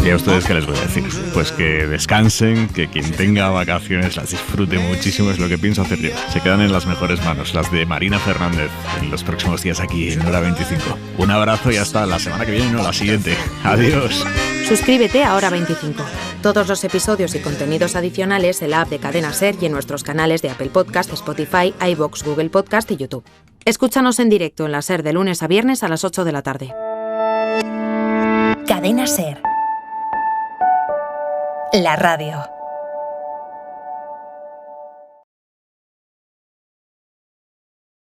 ¿Y a ustedes qué les voy a decir? Pues que descansen, que quien tenga vacaciones las disfrute muchísimo, es lo que pienso hacer yo. Se quedan en las mejores manos, las de Marina Fernández, en los próximos días aquí en Hora 25. Un abrazo y hasta la semana que viene, no la siguiente. Adiós. Suscríbete a Hora 25. Todos los episodios y contenidos adicionales en la app de Cadena SER y en nuestros canales de Apple Podcast, Spotify, iVoox, Google Podcast y YouTube. Escúchanos en directo en la SER de lunes a viernes a las 8 de la tarde. Cadena SER. La radio.